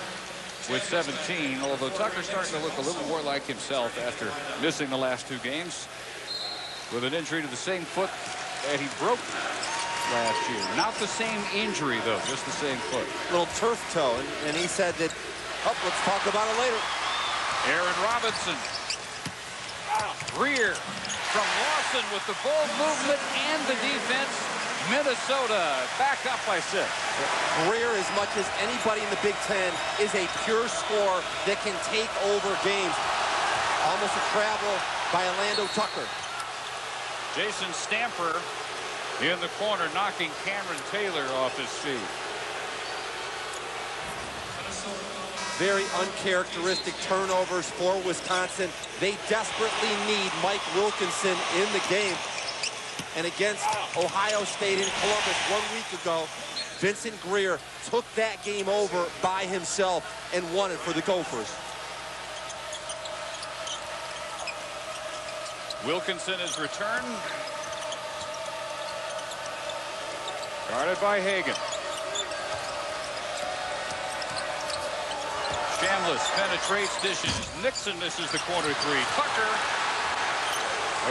with 17, although Tucker's starting to look a little more like himself after missing the last 2 games. with an injury to the same foot that he broke last year. Not the same injury, though, just the same foot. Little turf toe, and he said that, let's talk about it later. Aaron Robinson. Grier from Lawson with the bold movement and the defense. Minnesota back up by 6. Grier, as much as anybody in the Big Ten, is a pure scorer that can take over games. Almost a travel by Orlando Tucker. Jason Stamper in the corner, knocking Cameron Taylor off his feet. Very uncharacteristic turnovers for Wisconsin. They desperately need Mike Wilkinson in the game. And against Ohio State in Columbus 1 week ago, Vincent Grier took that game over by himself and won it for the Gophers. Wilkinson is returned. Guarded by Hagan. Chambliss penetrates, dishes. Nixon misses the corner 3. Tucker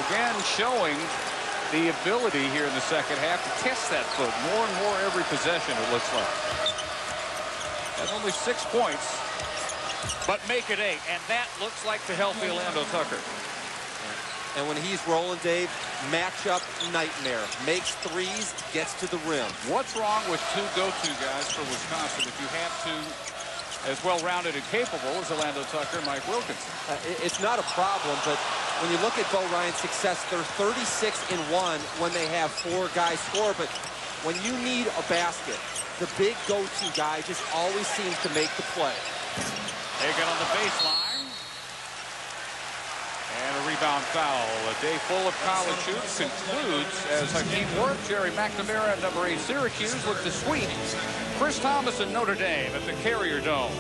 again showing the ability here in the second half to test that foot more and more every possession, it looks like. Has only 6 points, but make it 8, and that looks like the healthy Orlando Tucker. And when he's rolling, Dave, matchup nightmare. Makes threes, gets to the rim. What's wrong with 2 go-to guys for Wisconsin if you have 2 as well-rounded and capable as Orlando Tucker and Mike Wilkinson? It's not a problem, but when you look at Bo Ryan's success, they're 36-1 when they have 4 guys score. But when you need a basket, the big go-to guy just always seems to make the play. Hagan on the baseline. And a rebound foul. A day full of college shoots concludes as Hakeem Worth, Jerry McNamara, and number 8 Syracuse look to sweep Chris Thomas and Notre Dame at the Carrier Dome.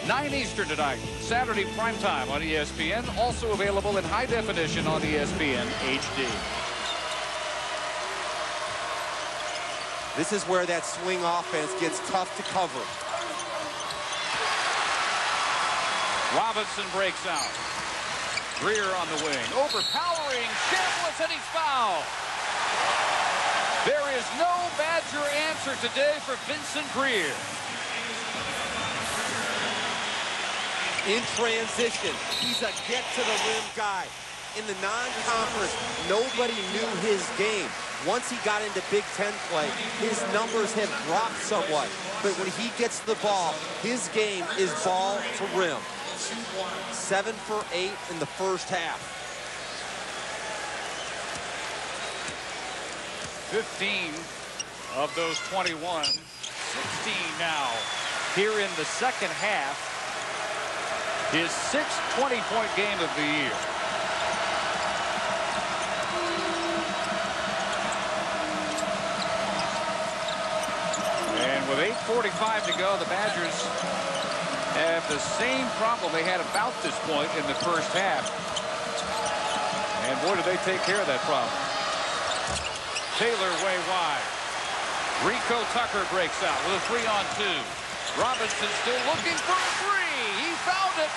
9 Eastern tonight, Saturday primetime on ESPN. Also available in high definition on ESPN HD. This is where that swing offense gets tough to cover. Robinson breaks out. Grier on the wing, overpowering Chambliss, and he's fouled. There is no Badger answer today for Vincent Grier. In transition, he's a get-to-the-rim guy. In the non-conference, nobody knew his game. Once he got into Big Ten play, his numbers have dropped somewhat. But when he gets the ball, his game is ball to rim. 7 for 8 in the first half. 15 of those 21. 16 now here in the second half. His 6th 20-point game of the year. And with 8:45 to go, the Badgers have the same problem they had about this point in the first half. And boy, did they take care of that problem. Taylor way wide. Rico Tucker breaks out with a 3-on-2. Robinson still looking for a 3. He found it.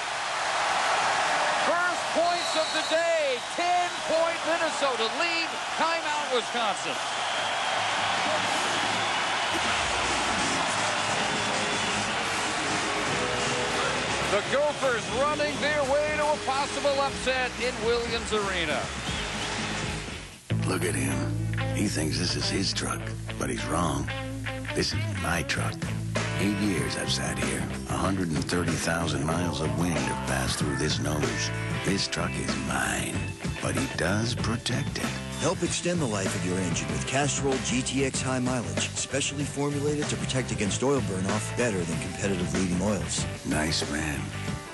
First points of the day. 10-point Minnesota lead. Timeout Wisconsin. The Gophers running their way to a possible upset in Williams Arena. Look at him. He thinks this is his truck, but he's wrong. This is my truck. 8 years I've sat here. 130,000 miles of wind have passed through this nose. This truck is mine, but he does protect it. Help extend the life of your engine with Castrol GTX High Mileage, specially formulated to protect against oil burn-off better than competitive leading oils. Nice man.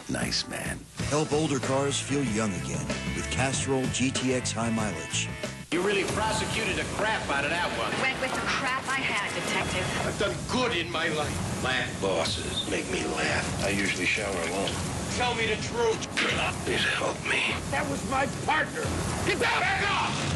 Nice man. Help older cars feel young again with Castrol GTX High Mileage. You really prosecuted the crap out of that one. Went with the crap I had, Detective. I've done good in my life. Laugh bosses make me laugh. I usually shower alone. Tell me the truth. Please help me. That was my partner. Get down! Back off!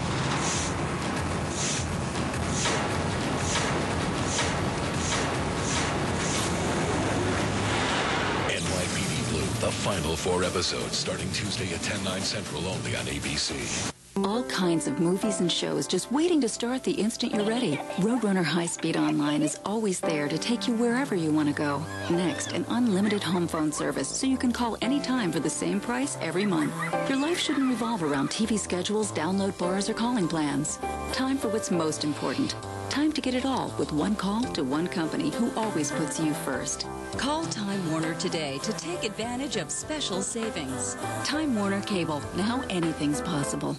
NYPD Blue, the final 4 episodes, starting Tuesday at 10/9 Central only on ABC. All kinds of movies and shows just waiting to start the instant you're ready. Roadrunner High Speed Online is always there to take you wherever you want to go. Next, an unlimited home phone service so you can call anytime for the same price every month. Your life shouldn't revolve around TV schedules, download bars, or calling plans. Time for what's most important. Time to get it all with one call to one company who always puts you first. Call Time Warner today to take advantage of special savings. Time Warner Cable. Now anything's possible.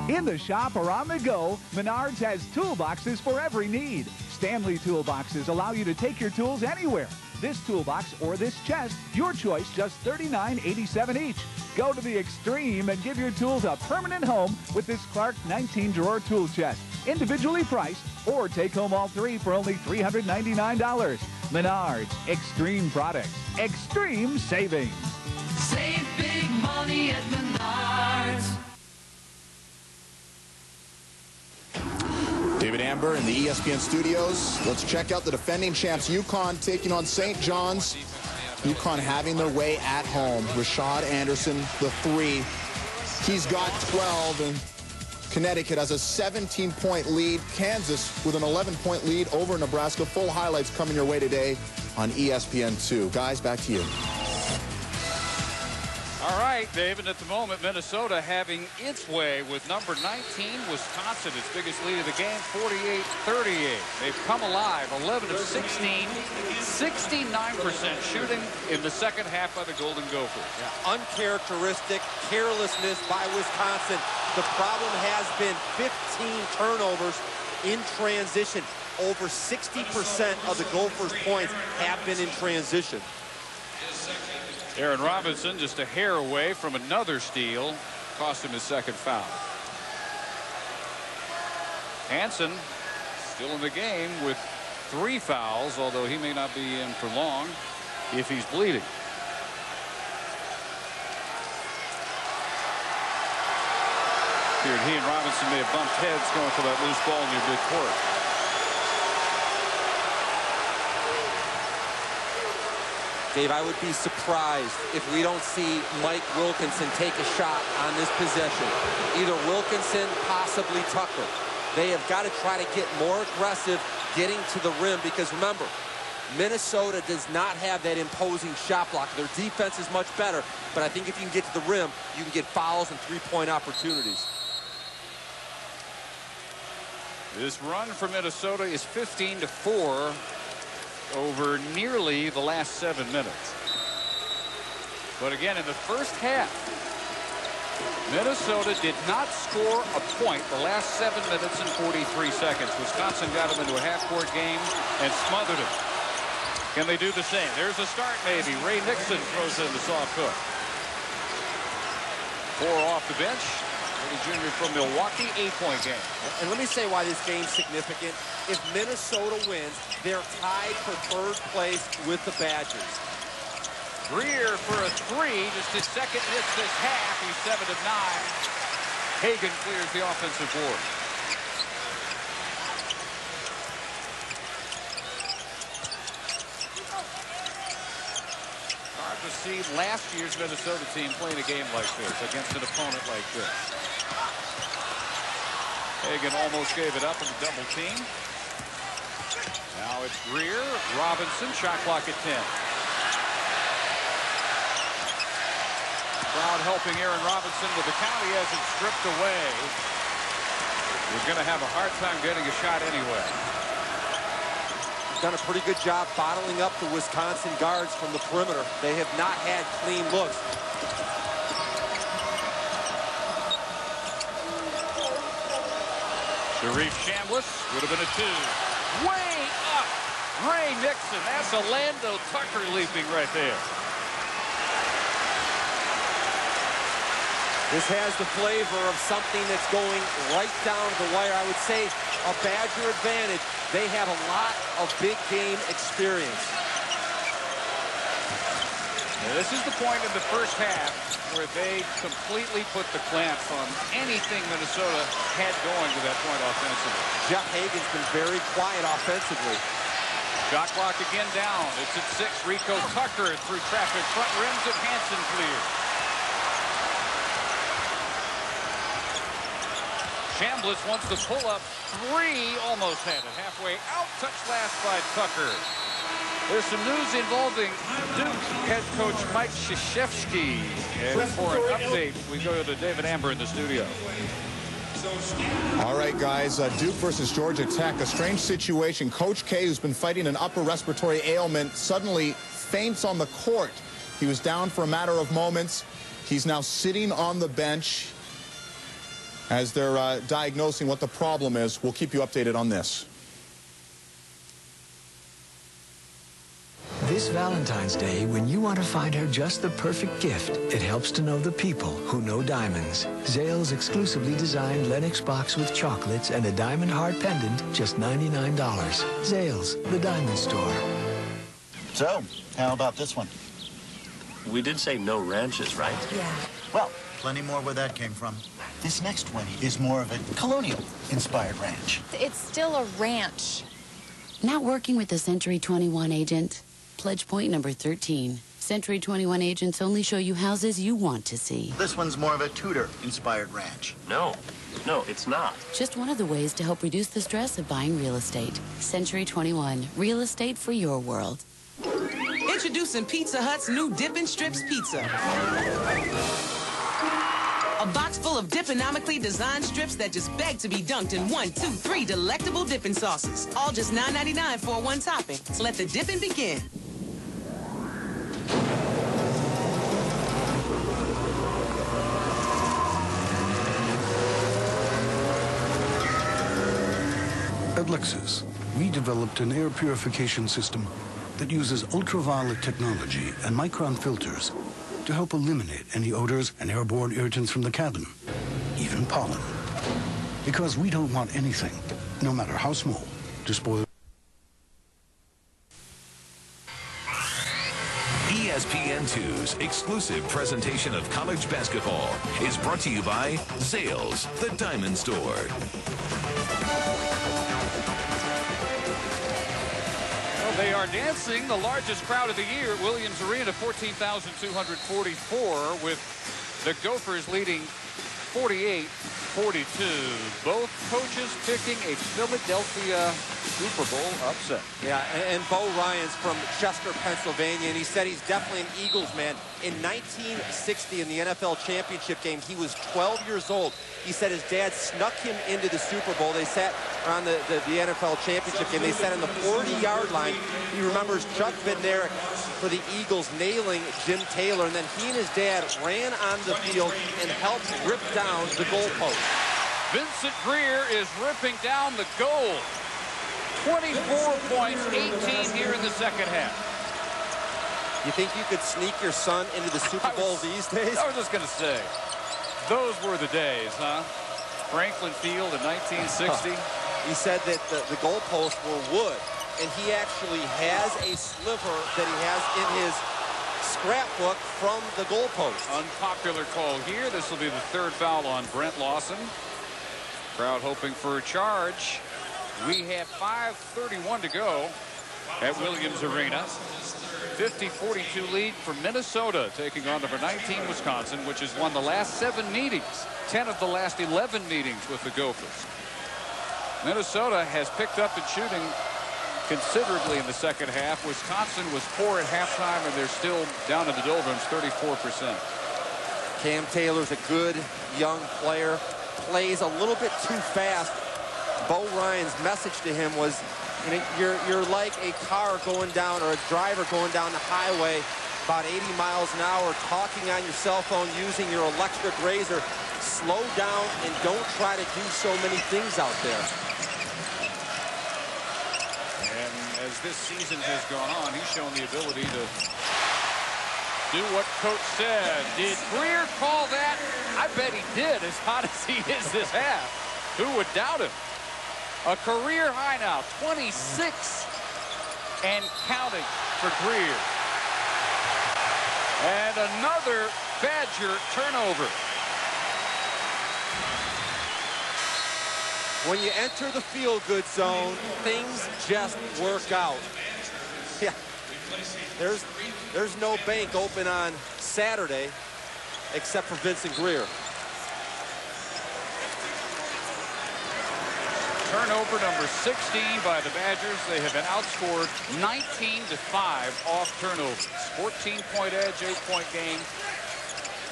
In the shop or on the go, Menards has toolboxes for every need. Stanley toolboxes allow you to take your tools anywhere. This toolbox or this chest, your choice, just $39.87 each. Go to the extreme and give your tools a permanent home with this Clark 19-drawer tool chest. Individually priced, or take home all three for only $399. Menards, extreme products, extreme savings. Save big money at Menards. David Amber in the ESPN studios. Let's check out the defending champs UConn taking on St. John's. UConn having their way at home. Rashad Anderson, the 3. He's got 12, and Connecticut has a 17-point lead. Kansas with an 11-point lead over Nebraska. Full highlights coming your way today on ESPN2. Guys, back to you. All right, David, at the moment, Minnesota having its way with number 19, Wisconsin, its biggest lead of the game, 48-38. They've come alive, 11 of 16, 69% shooting in the second half by the Golden Gophers. Yeah, uncharacteristic carelessness by Wisconsin. The problem has been 15 turnovers in transition. Over 60% of the Gophers' points have been in transition. Aaron Robinson just a hair away from another steal. Cost him his second foul. Hansen still in the game with 3 fouls, although he may not be in for long if he's bleeding. Appeared he and Robinson may have bumped heads going for that loose ball near midcourt. Dave, I would be surprised if we don't see Mike Wilkinson take a shot on this possession. Either Wilkinson, possibly Tucker. They have got to try to get more aggressive getting to the rim because, remember, Minnesota does not have that imposing shot block. Their defense is much better, but I think if you can get to the rim, you can get fouls and three-point opportunities. This run for Minnesota is 15-4. Over nearly the last 7 minutes. But again, in the first half, Minnesota did not score a point the last 7 minutes and 43 seconds. Wisconsin got them into a half-court game and smothered them. Can they do the same? There's a start, maybe. Ray Nixon throws in the soft hook. 4 off the bench. The junior from Milwaukee, 8-point game. And let me say why this game's significant. If Minnesota wins, they're tied for 3rd place with the Badgers. Grier for a 3, just his second miss this half. He's 7 of 9. Hagan clears the offensive board. Hard to see last year's Minnesota team playing a game like this against an opponent like this. Hagan almost gave it up in the double team. Now it's Grier, Robinson, shot clock at 10. Crowd helping Aaron Robinson with the count. He has it stripped away. He's going to have a hard time getting a shot anyway. Done a pretty good job bottling up the Wisconsin guards from the perimeter. They have not had clean looks. Sharif Chambliss would have been a 2. Way up. Ray Nixon. That's a Lando Tucker leaping right there. This has the flavor of something that's going right down the wire. I would say a Badger advantage. They have a lot of big game experience. Now, this is the point in the first half where they completely put the clamp on anything Minnesota had going to that point offensively. Jeff Hagan's been very quiet offensively. Shot clock again down. It's at 6. Rico Tucker through traffic. Front rims of Hansen clear. Chambliss wants the pull-up three. Almost had it. Halfway out. Touch last by Tucker. There's some news involving Duke head coach Mike Krzyzewski. And for an update, we go to David Amber in the studio. All right, guys, Duke versus Georgia Tech, a strange situation. Coach K, who's been fighting an upper respiratory ailment, suddenly faints on the court. He was down for a matter of moments. He's now sitting on the bench as they're diagnosing what the problem is. We'll keep you updated on this. This Valentine's Day, when you want to find her just the perfect gift, it helps to know the people who know diamonds. Zales exclusively designed Lennox box with chocolates and a diamond heart pendant, just $99. Zales, the diamond store. So, how about this one? We did say no ranches, right? Yeah. Well, plenty more where that came from. This next one is more of a colonial-inspired ranch. It's still a ranch. Not working with the Century 21 agent. Pledge point number 13. Century 21 agents only show you houses you want to see. This one's more of a Tudor-inspired ranch. No, it's not. Just one of the ways to help reduce the stress of buying real estate. Century 21, real estate for your world. Introducing Pizza Hut's new Dippin' Strips Pizza. A box full of dipponomically designed strips that just beg to be dunked in 1, 2, 3 delectable dipping sauces. All just $9.99 for one topping. Let the dipping begin. At Lexus, we developed an air purification system that uses ultraviolet technology and micron filters to help eliminate any odors and airborne irritants from the cabin, even pollen. Because we don't want anything, no matter how small, to spoil. ESPN2's exclusive presentation of college basketball is brought to you by Zales, the Diamond Store. They are dancing the largest crowd of the year at Williams Arena, 14,244, with the Gophers leading 48-42. Both coaches picking a Philadelphia Super Bowl upset. Yeah, and Bo Ryan's from Chester, Pennsylvania, and he said he's definitely an Eagles man. In 1960, in the NFL championship game, he was 12 years old. He said his dad snuck him into the Super Bowl. They sat around the NFL championship game. They sat on the 40-yard line. He remembers Chuck Bednarik for the Eagles nailing Jim Taylor, and then he and his dad ran on the field and helped rip down the goalpost. Vincent Grier is ripping down the goal. 24 points, 18 here in the second half. You think you could sneak your son into the Super Bowl these days? I was just going to say, those were the days, huh? Franklin Field in 1960. He said that the goalposts were wood, and he actually has a sliver that he has in his scrapbook from the goalpost. Unpopular call here. This will be the third foul on Brent Lawson. Crowd hoping for a charge. We have 5:31 to go at Williams Arena. 50-42 lead for Minnesota, taking on number 19 Wisconsin, which has won the last 7 meetings, 10 of the last 11 meetings with the Gophers. Minnesota has picked up in shooting considerably in the second half. Wisconsin was poor at halftime, and they're still down in the doldrums, 34%. Cam Taylor's a good young player, plays a little bit too fast. Bo Ryan's message to him was, you know, you're like a car going down, or a driver going down the highway about 80 miles an hour, talking on your cell phone, using your electric razor. Slow down and don't try to do so many things out there. And as this season has gone on, he's shown the ability to do what Coach said. Did Grier call that? I bet he did, as hot as he is this half. Who would doubt him? A career high now, 26 and counting for Grier. And another Badger turnover. When you enter the feel-good zone, things just work out. Yeah, there's no bank open on Saturday except for Vincent Grier. Turnover number 16 by the Badgers. They have been outscored 19-5 off turnovers. 14-point edge, 8-point game.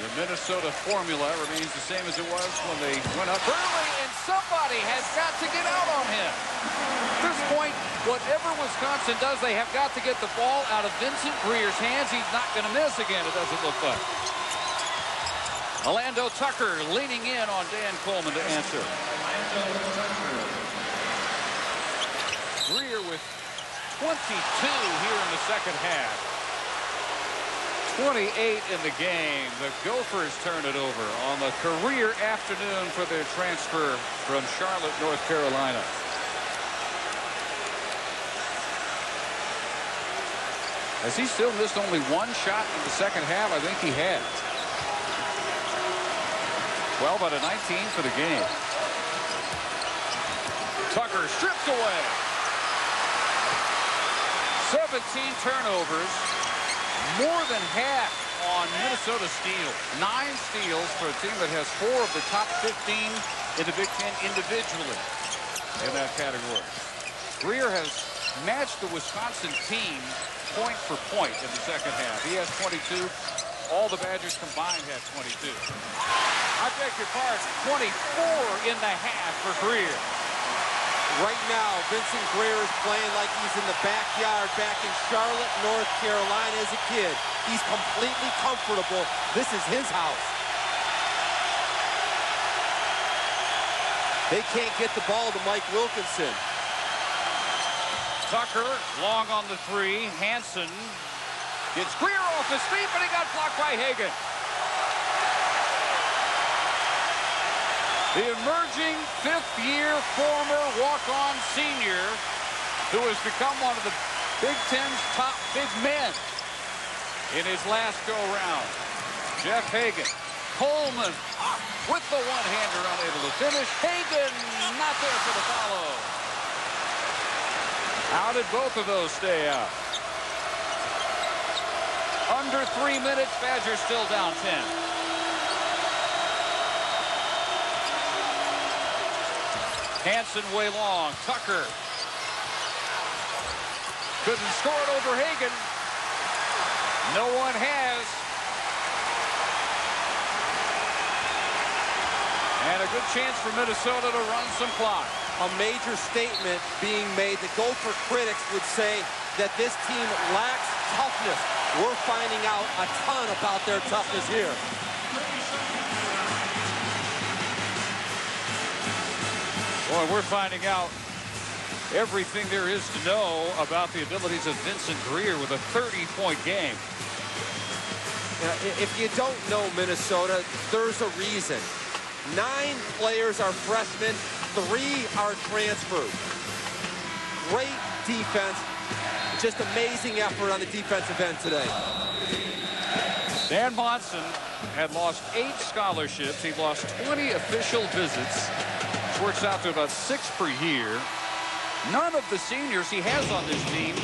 The Minnesota formula remains the same as it was when they went up early, and somebody has got to get out on him. At this point, whatever Wisconsin does, they have got to get the ball out of Vincent Grier's hands. He's not going to miss again, it doesn't look like. Orlando Tucker leaning in on Dan Coleman to answer. Grier with 22 here in the second half. 28 in the game. The Gophers turn it over on the career afternoon for their transfer from Charlotte, North Carolina. Has he still missed only one shot in the second half? I think he has. 12 out of 19 for the game. Tucker stripped away. 17 turnovers. More than half on Minnesota steals. 9 steals for a team that has 4 of the top 15 in the Big Ten individually in that category. Grier has matched the Wisconsin team point for point in the second half. He has 22. All the Badgers combined have 22. I beg your pardon, 24 in the half for Grier. Right now, Vincent Grier is playing like he's in the backyard back in Charlotte, North Carolina as a kid. He's completely comfortable. This is his house. They can't get the ball to Mike Wilkinson. Tucker, long on the 3. Hansen gets Grier off his feet, but he got blocked by Hagan. The emerging fifth-year former walk-on senior who has become one of the Big Ten's top big men in his last go-round. Jeff Hagan. Coleman with the one-hander, unable to finish. Hagan not there for the follow. How did both of those stay out? Under 3 minutes, Badgers still down 10. Hansen way long. Tucker couldn't score it over Hagan. No one has. And a good chance for Minnesota to run some clock. A major statement being made. The Gopher critics would say that this team lacks toughness. We're finding out a ton about their toughness here. Boy, we're finding out everything there is to know about the abilities of Vincent Grier with a 30-point game. If you don't know Minnesota, there's a reason. 9 players are freshmen, 3 are transfers. Great defense. Just amazing effort on the defensive end today. Dan Monson had lost 8 scholarships. He lost 20 official visits. Which works out to about 6 per year. None of the seniors he has on this team.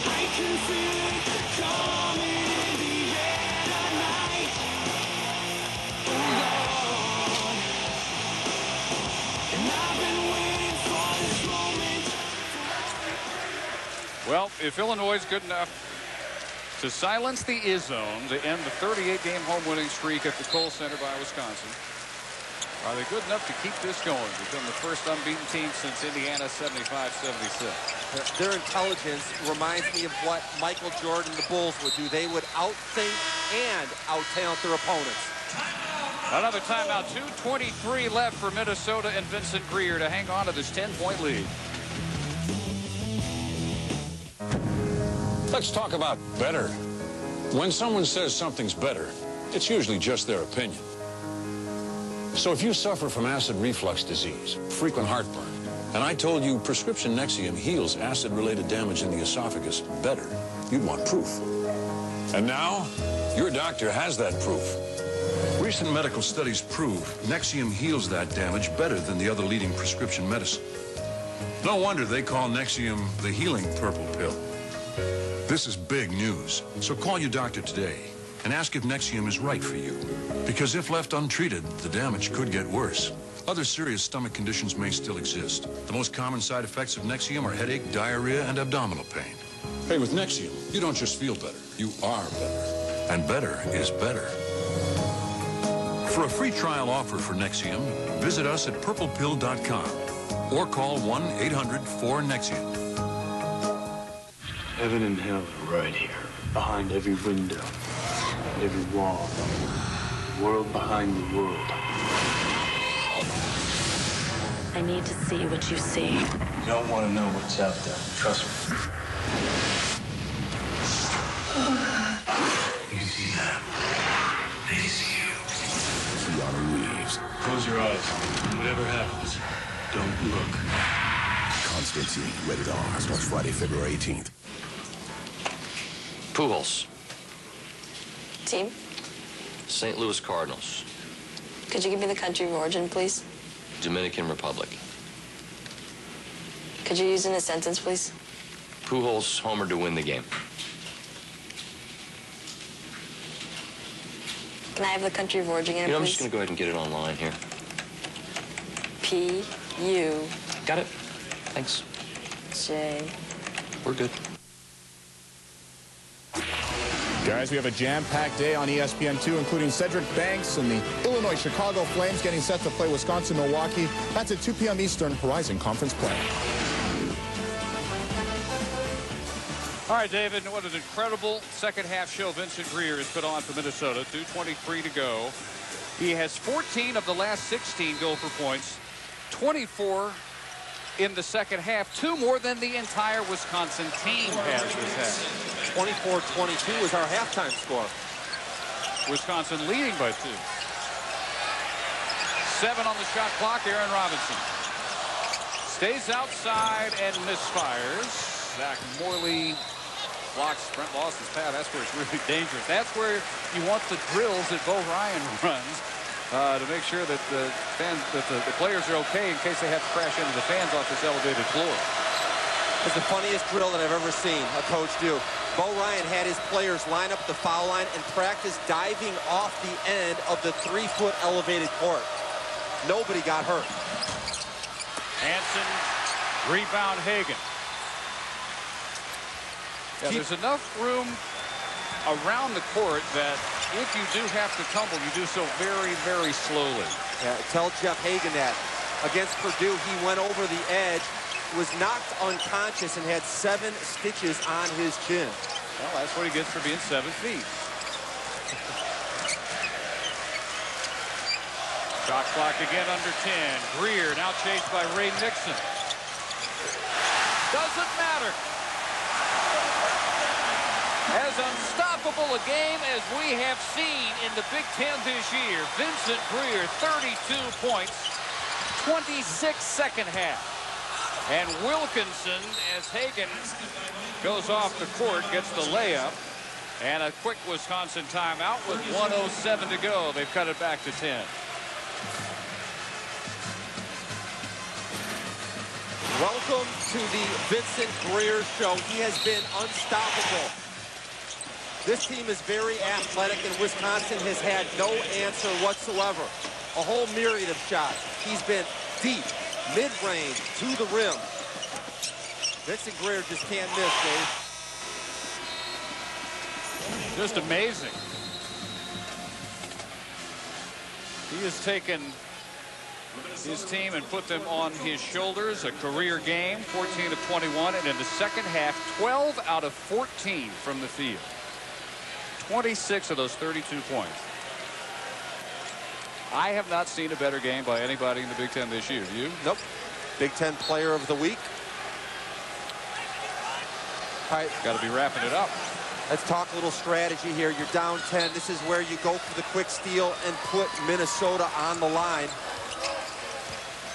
I can feel it coming in the air tonight. And I've been waiting for this moment. Well, if Illinois is good enough to silence the is-zone to end the 38-game home winning streak at the Kohl Center by Wisconsin, are they good enough to keep this going? Become the first unbeaten team since Indiana 75-76. Their intelligence reminds me of what Michael Jordan and the Bulls would do. They would outthink and out-talent their opponents. Another timeout. 2:23 left for Minnesota and Vincent Grier to hang on to this 10-point lead. Let's talk about better. When someone says something's better, it's usually just their opinion. So if you suffer from acid reflux disease, frequent heartburn, and I told you prescription Nexium heals acid-related damage in the esophagus better, you'd want proof. And now, your doctor has that proof. Recent medical studies prove Nexium heals that damage better than the other leading prescription medicine. No wonder they call Nexium the healing purple pill. This is big news, so call your doctor today and ask if Nexium is right for you. Because if left untreated, the damage could get worse. Other serious stomach conditions may still exist. The most common side effects of Nexium are headache, diarrhea, and abdominal pain. Hey, with Nexium, you don't just feel better, you are better. And better is better. For a free trial offer for Nexium, visit us at purplepill.com or call 1-800-4-NEXIUM. Heaven and hell are right here, behind every window, every wall. The world behind the world. I need to see what you see. You don't want to know what's out there. Trust me. You see that? They see you. Keanu Reeves. Close your eyes. Whatever happens, don't look. Constantine, rated R. Starts Friday, February 18th. Pujols. Team, St. Louis Cardinals. could you give me the country of origin, please? Dominican Republic. Could you use it in a sentence, please? Pujols homered to win the game. Can I have the country of origin again, You know, I'm please? just going to go ahead and get it online here. P-U... Got it. Thanks. J... We're good. Guys, we have a jam-packed day on ESPN2, including Cedric Banks and the Illinois Chicago Flames getting set to play Wisconsin-Milwaukee. That's at 2 p.m. Eastern, Horizon Conference play. All right, David, what an incredible second-half show Vincent Grier has put on for Minnesota. 2:23 to go. He has 14 of the last 16 Gopher points, 24 in the second half, 2 more than the entire Wisconsin team has this half. 24-22 is our halftime score. Wisconsin leading by 2. 7 on the shot clock. Aaron Robinson stays outside and misfires. Zach Morley blocks Brent Lawson's path. That's where it's really dangerous. That's where you want the drills that Bo Ryan runs to make sure that the players are okay in case they have to crash into the fans off this elevated floor. It's the funniest drill that I've ever seen a coach do. Bo Ryan had his players line up at the foul line and practice diving off the end of the 3-foot elevated court. Nobody got hurt. Hansen, rebound Hagen. Yeah, there's enough room around the court that if you do have to tumble, you do so very, very slowly. Yeah, tell Jeff Hagen that. Against Purdue, he went over the edge, was knocked unconscious, and had 7 stitches on his chin. Well, that's what he gets for being 7 feet. Shot clock again under 10. Grier now chased by Ray Nixon. Doesn't matter. As unstoppable a game as we have seen in the Big Ten this year. Vincent Grier, 32 points, 26 second half. And Wilkinson, as Hagen goes off the court, gets the layup. And a quick Wisconsin timeout with 1:07 to go. They've cut it back to 10. Welcome to the Vincent Grier Show. He has been unstoppable. This team is very athletic, and Wisconsin has had no answer whatsoever. A whole myriad of shots. He's been deep, mid-range, to the rim. Vincent Grier just can't miss, Dave. Just amazing. He has taken his team and put them on his shoulders. A career game, 14 of 21, and in the second half, 12 out of 14 from the field. 26 of those 32 points. I have not seen a better game by anybody in the Big Ten this year. You? Nope. Big Ten Player of the Week. All right. Got to be wrapping it up. Let's talk a little strategy here. You're down 10. This is where you go for the quick steal and put Minnesota on the line.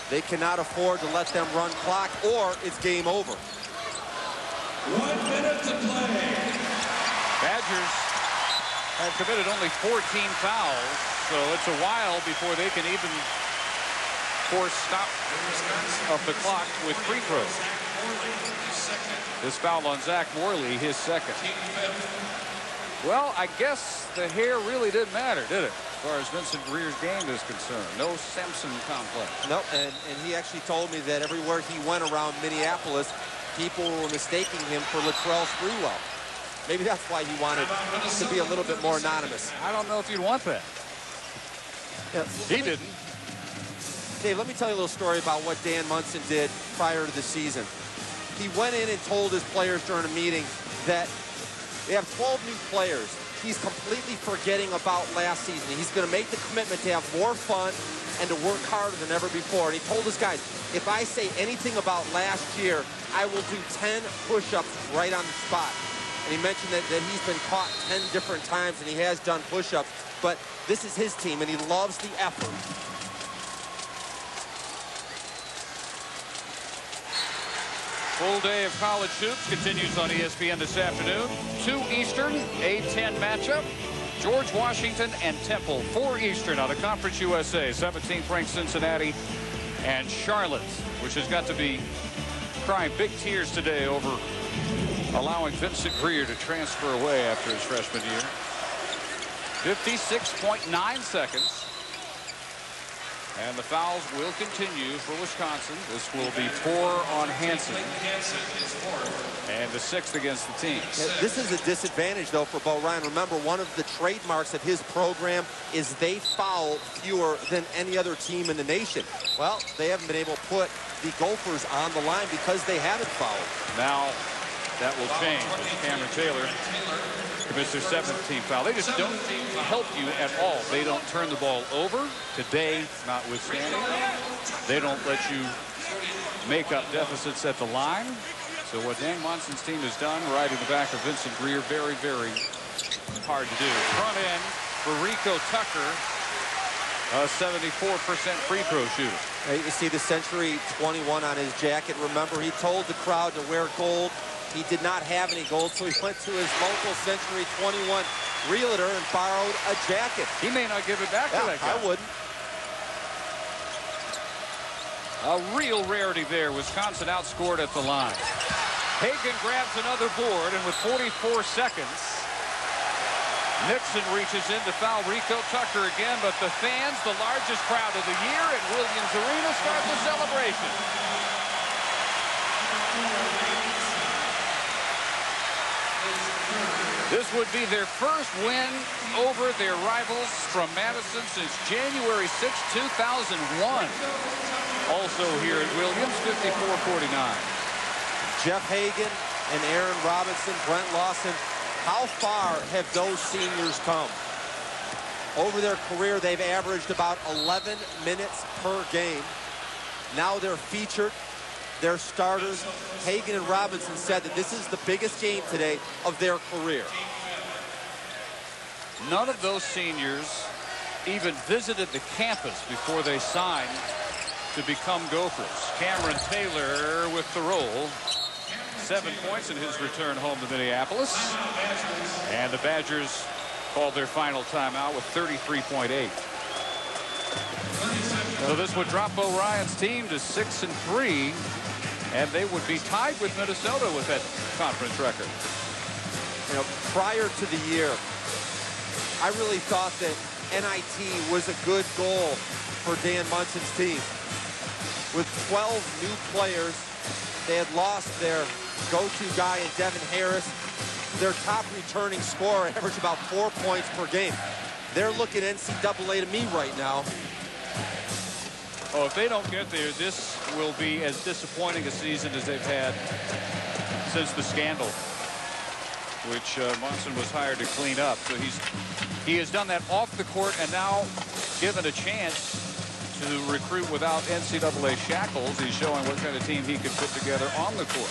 They cannot afford to let them run clock, or it's game over. 1 minute to play. Badgers have committed only 14 fouls, so it's a while before they can even force stop of the clock with free throws. This foul on Zach Morley, his second. Well, I guess the hair really didn't matter, did it? as far as Vincent Grier's game is concerned. No Simpson complex. Nope, and he actually told me that everywhere he went around Minneapolis, people were mistaking him for Latrell Sprewell. Maybe that's why he wanted to be a little bit more anonymous. I don't know if you'd want that. Yeah. He didn't. Dave, let me tell you a little story about what Dan Munson did prior to the season. He went in and told his players during a meeting that they have 12 new players. He's completely forgetting about last season. He's going to make the commitment to have more fun and to work harder than ever before. And he told his guys, if I say anything about last year, I will do 10 push-ups right on the spot. And he mentioned that he's been caught 10 different times, and he has done push-ups. But this is his team, and he loves the effort. Full day of college hoops continues on ESPN this afternoon. 2 Eastern, a 10 matchup. George Washington and Temple. 4 Eastern out of Conference USA. 17th ranked Cincinnati and Charlotte, which has got to be crying big tears today over allowing Vincent Grier to transfer away after his freshman year. 56.9 seconds. And the fouls will continue for Wisconsin. This will be 4 on Hansen. And the 6th against the team. Yeah, this is a disadvantage, though, for Bo Ryan. Remember, one of the trademarks of his program is they foul fewer than any other team in the nation. Well, they haven't been able to put the Gophers on the line because they haven't fouled. Now, that will change as Cameron Taylor commits their 17th foul. They just don't help you at all. They don't turn the ball over. Today, notwithstanding, they don't let you make up deficits at the line. So what Dan Monson's team has done, riding the back of Vincent Grier, very, very hard to do. Front end for Rico Tucker, a 74% free throw shooter. You see the Century 21 on his jacket. Remember, he told the crowd to wear gold. He did not have any gold, so he went to his local Century 21 realtor and borrowed a jacket. He may not give it back to that guy. I wouldn't. A real rarity there. Wisconsin outscored at the line. Hagan grabs another board, and with 44 seconds, Nixon reaches in to foul Rico Tucker again, but the fans, the largest crowd of the year at Williams Arena, start the celebration. This would be their first win over their rivals from Madison since January 6, 2001. Also here at Williams, 54-49. Jeff Hagan and Aaron Robinson, Brent Lawson, how far have those seniors come? Over their career, they've averaged about 11 minutes per game. Now they're featured. They're starters. Hagan and Robinson said that this is the biggest game today of their career. None of those seniors even visited the campus before they signed to become Gophers. Cameron Taylor with the roll. 7 points in his return home to Minneapolis. And the Badgers called their final timeout with 33.8. So this would drop O'Rien's team to 6-3, and they would be tied with Minnesota with that conference record. You know, prior to the year, I really thought that NIT was a good goal for Dan Munson's team. With 12 new players, they had lost their go-to guy in Devin Harris. Their top returning scorer averaged about 4 points per game. They're looking NCAA to me right now. Oh, if they don't get there, this will be as disappointing a season as they've had since the scandal, which Munson was hired to clean up. So he has done that off the court and now given a chance to recruit without NCAA shackles. He's showing what kind of team he could put together on the court.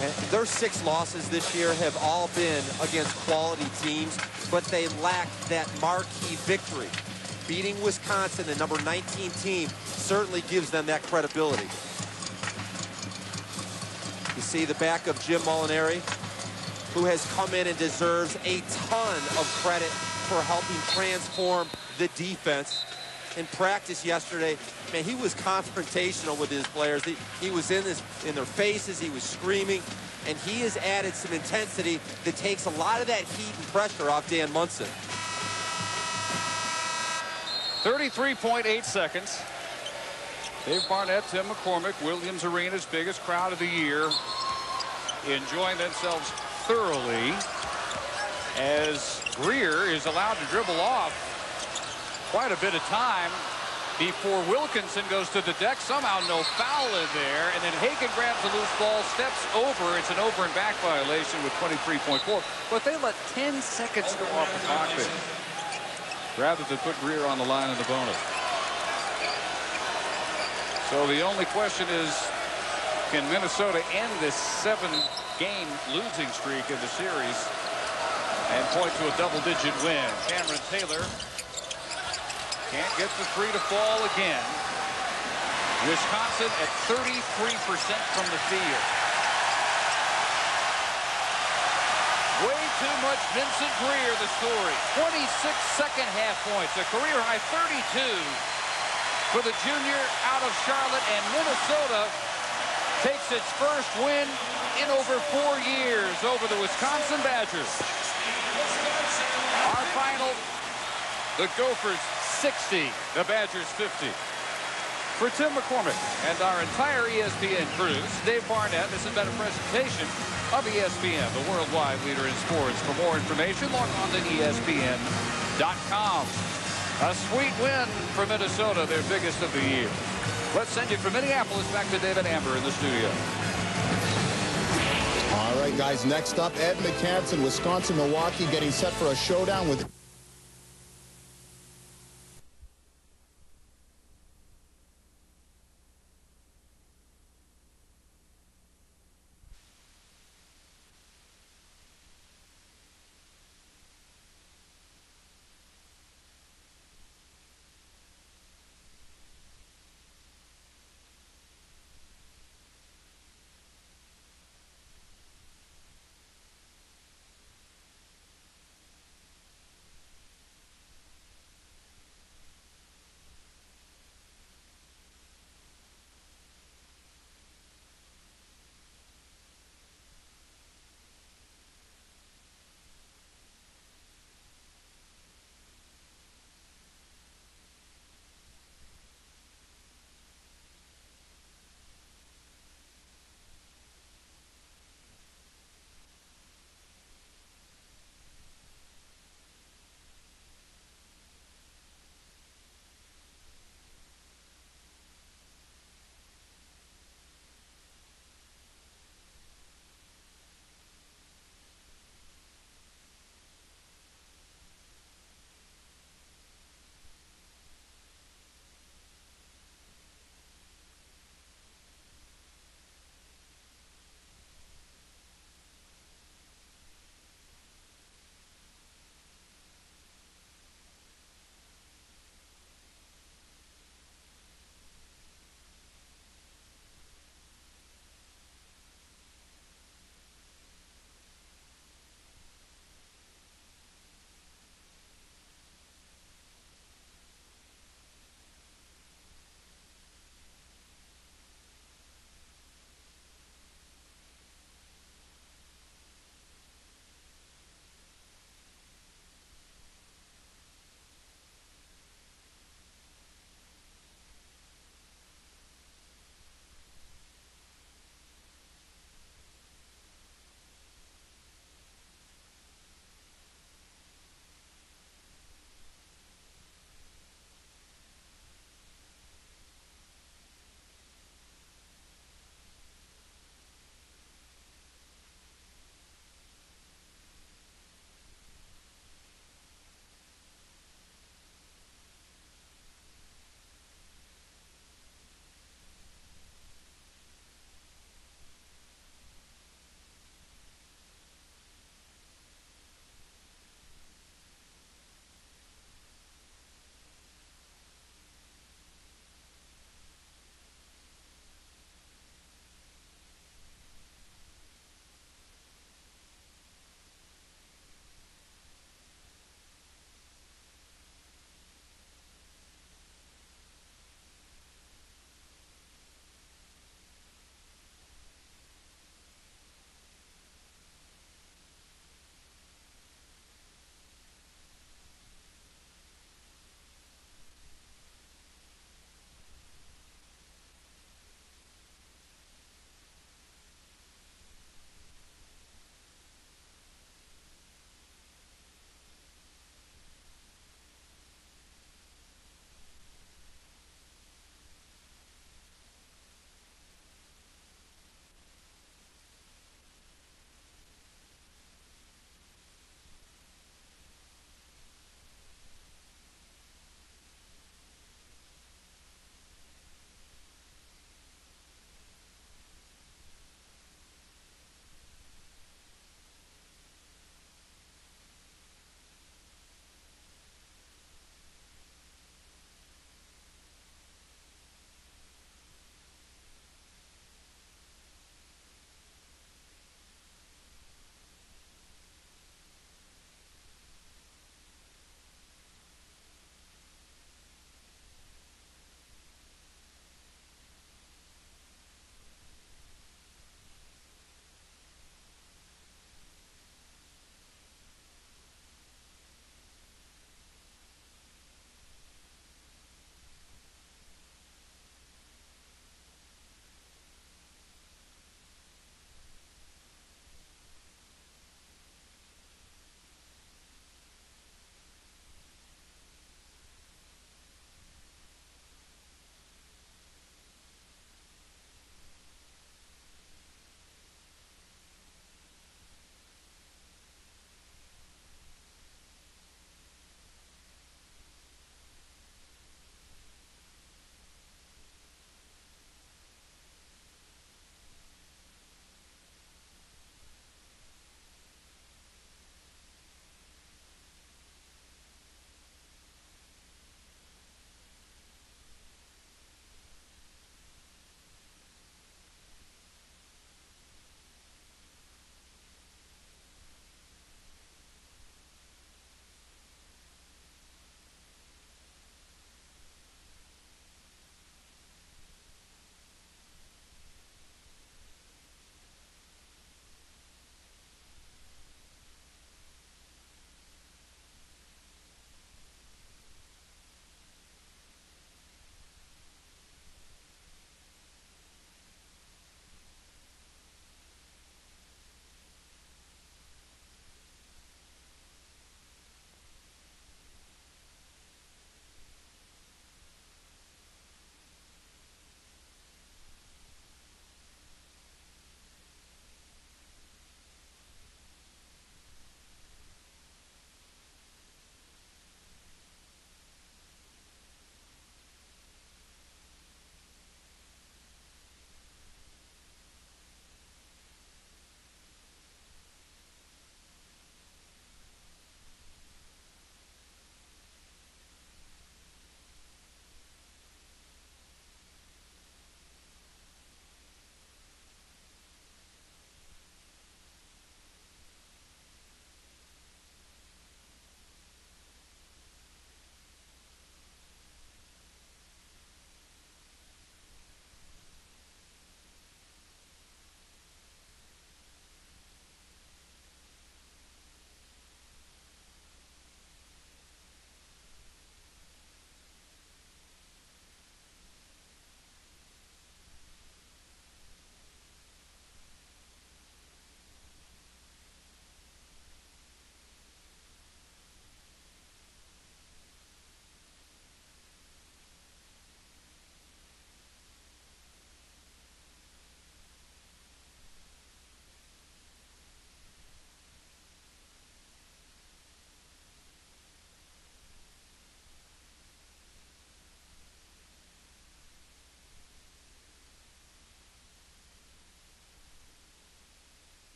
And their 6 losses this year have all been against quality teams, but they lack that marquee victory. Beating Wisconsin, the number 19 team, certainly gives them that credibility. You see the back of Jim Molinari, who has come in and deserves a ton of credit for helping transform the defense. In practice yesterday, man, he was confrontational with his players. He was in their faces, he was screaming, and he has added some intensity that takes a lot of that heat and pressure off Dan Munson. 33.8 seconds. Dave Barnett, Tim McCormick, Williams Arena's biggest crowd of the year, enjoying themselves thoroughly as Grier is allowed to dribble off quite a bit of time before Wilkinson goes to the deck. Somehow no foul in there, and then Hagan grabs a loose ball, steps over. It's an over and back violation with 23.4, but they let 10 seconds go off the clock there rather than put Grier on the line in the bonus. So the only question is, can Minnesota end this 7-game losing streak in the series and point to a double-digit win? Cameron Taylor can't get the three to fall again. Wisconsin at 33% from the field. Way too much Vincent Grier, the story. 26 second-half points, a career-high 32 for the junior out of Charlotte, and Minnesota takes its first win in over 4 years over the Wisconsin Badgers. Our final, the Gophers 60, the Badgers 50. For Tim McCormick and our entire ESPN crews, Dave Barnett, this has been a presentation of ESPN, the worldwide leader in sports. For more information, log on to ESPN.com. A sweet win for Minnesota, their biggest of the year. Let's send you from Minneapolis back to David Amber in the studio. All right, guys, next up, Ed McCants in Wisconsin, Milwaukee, getting set for a showdown with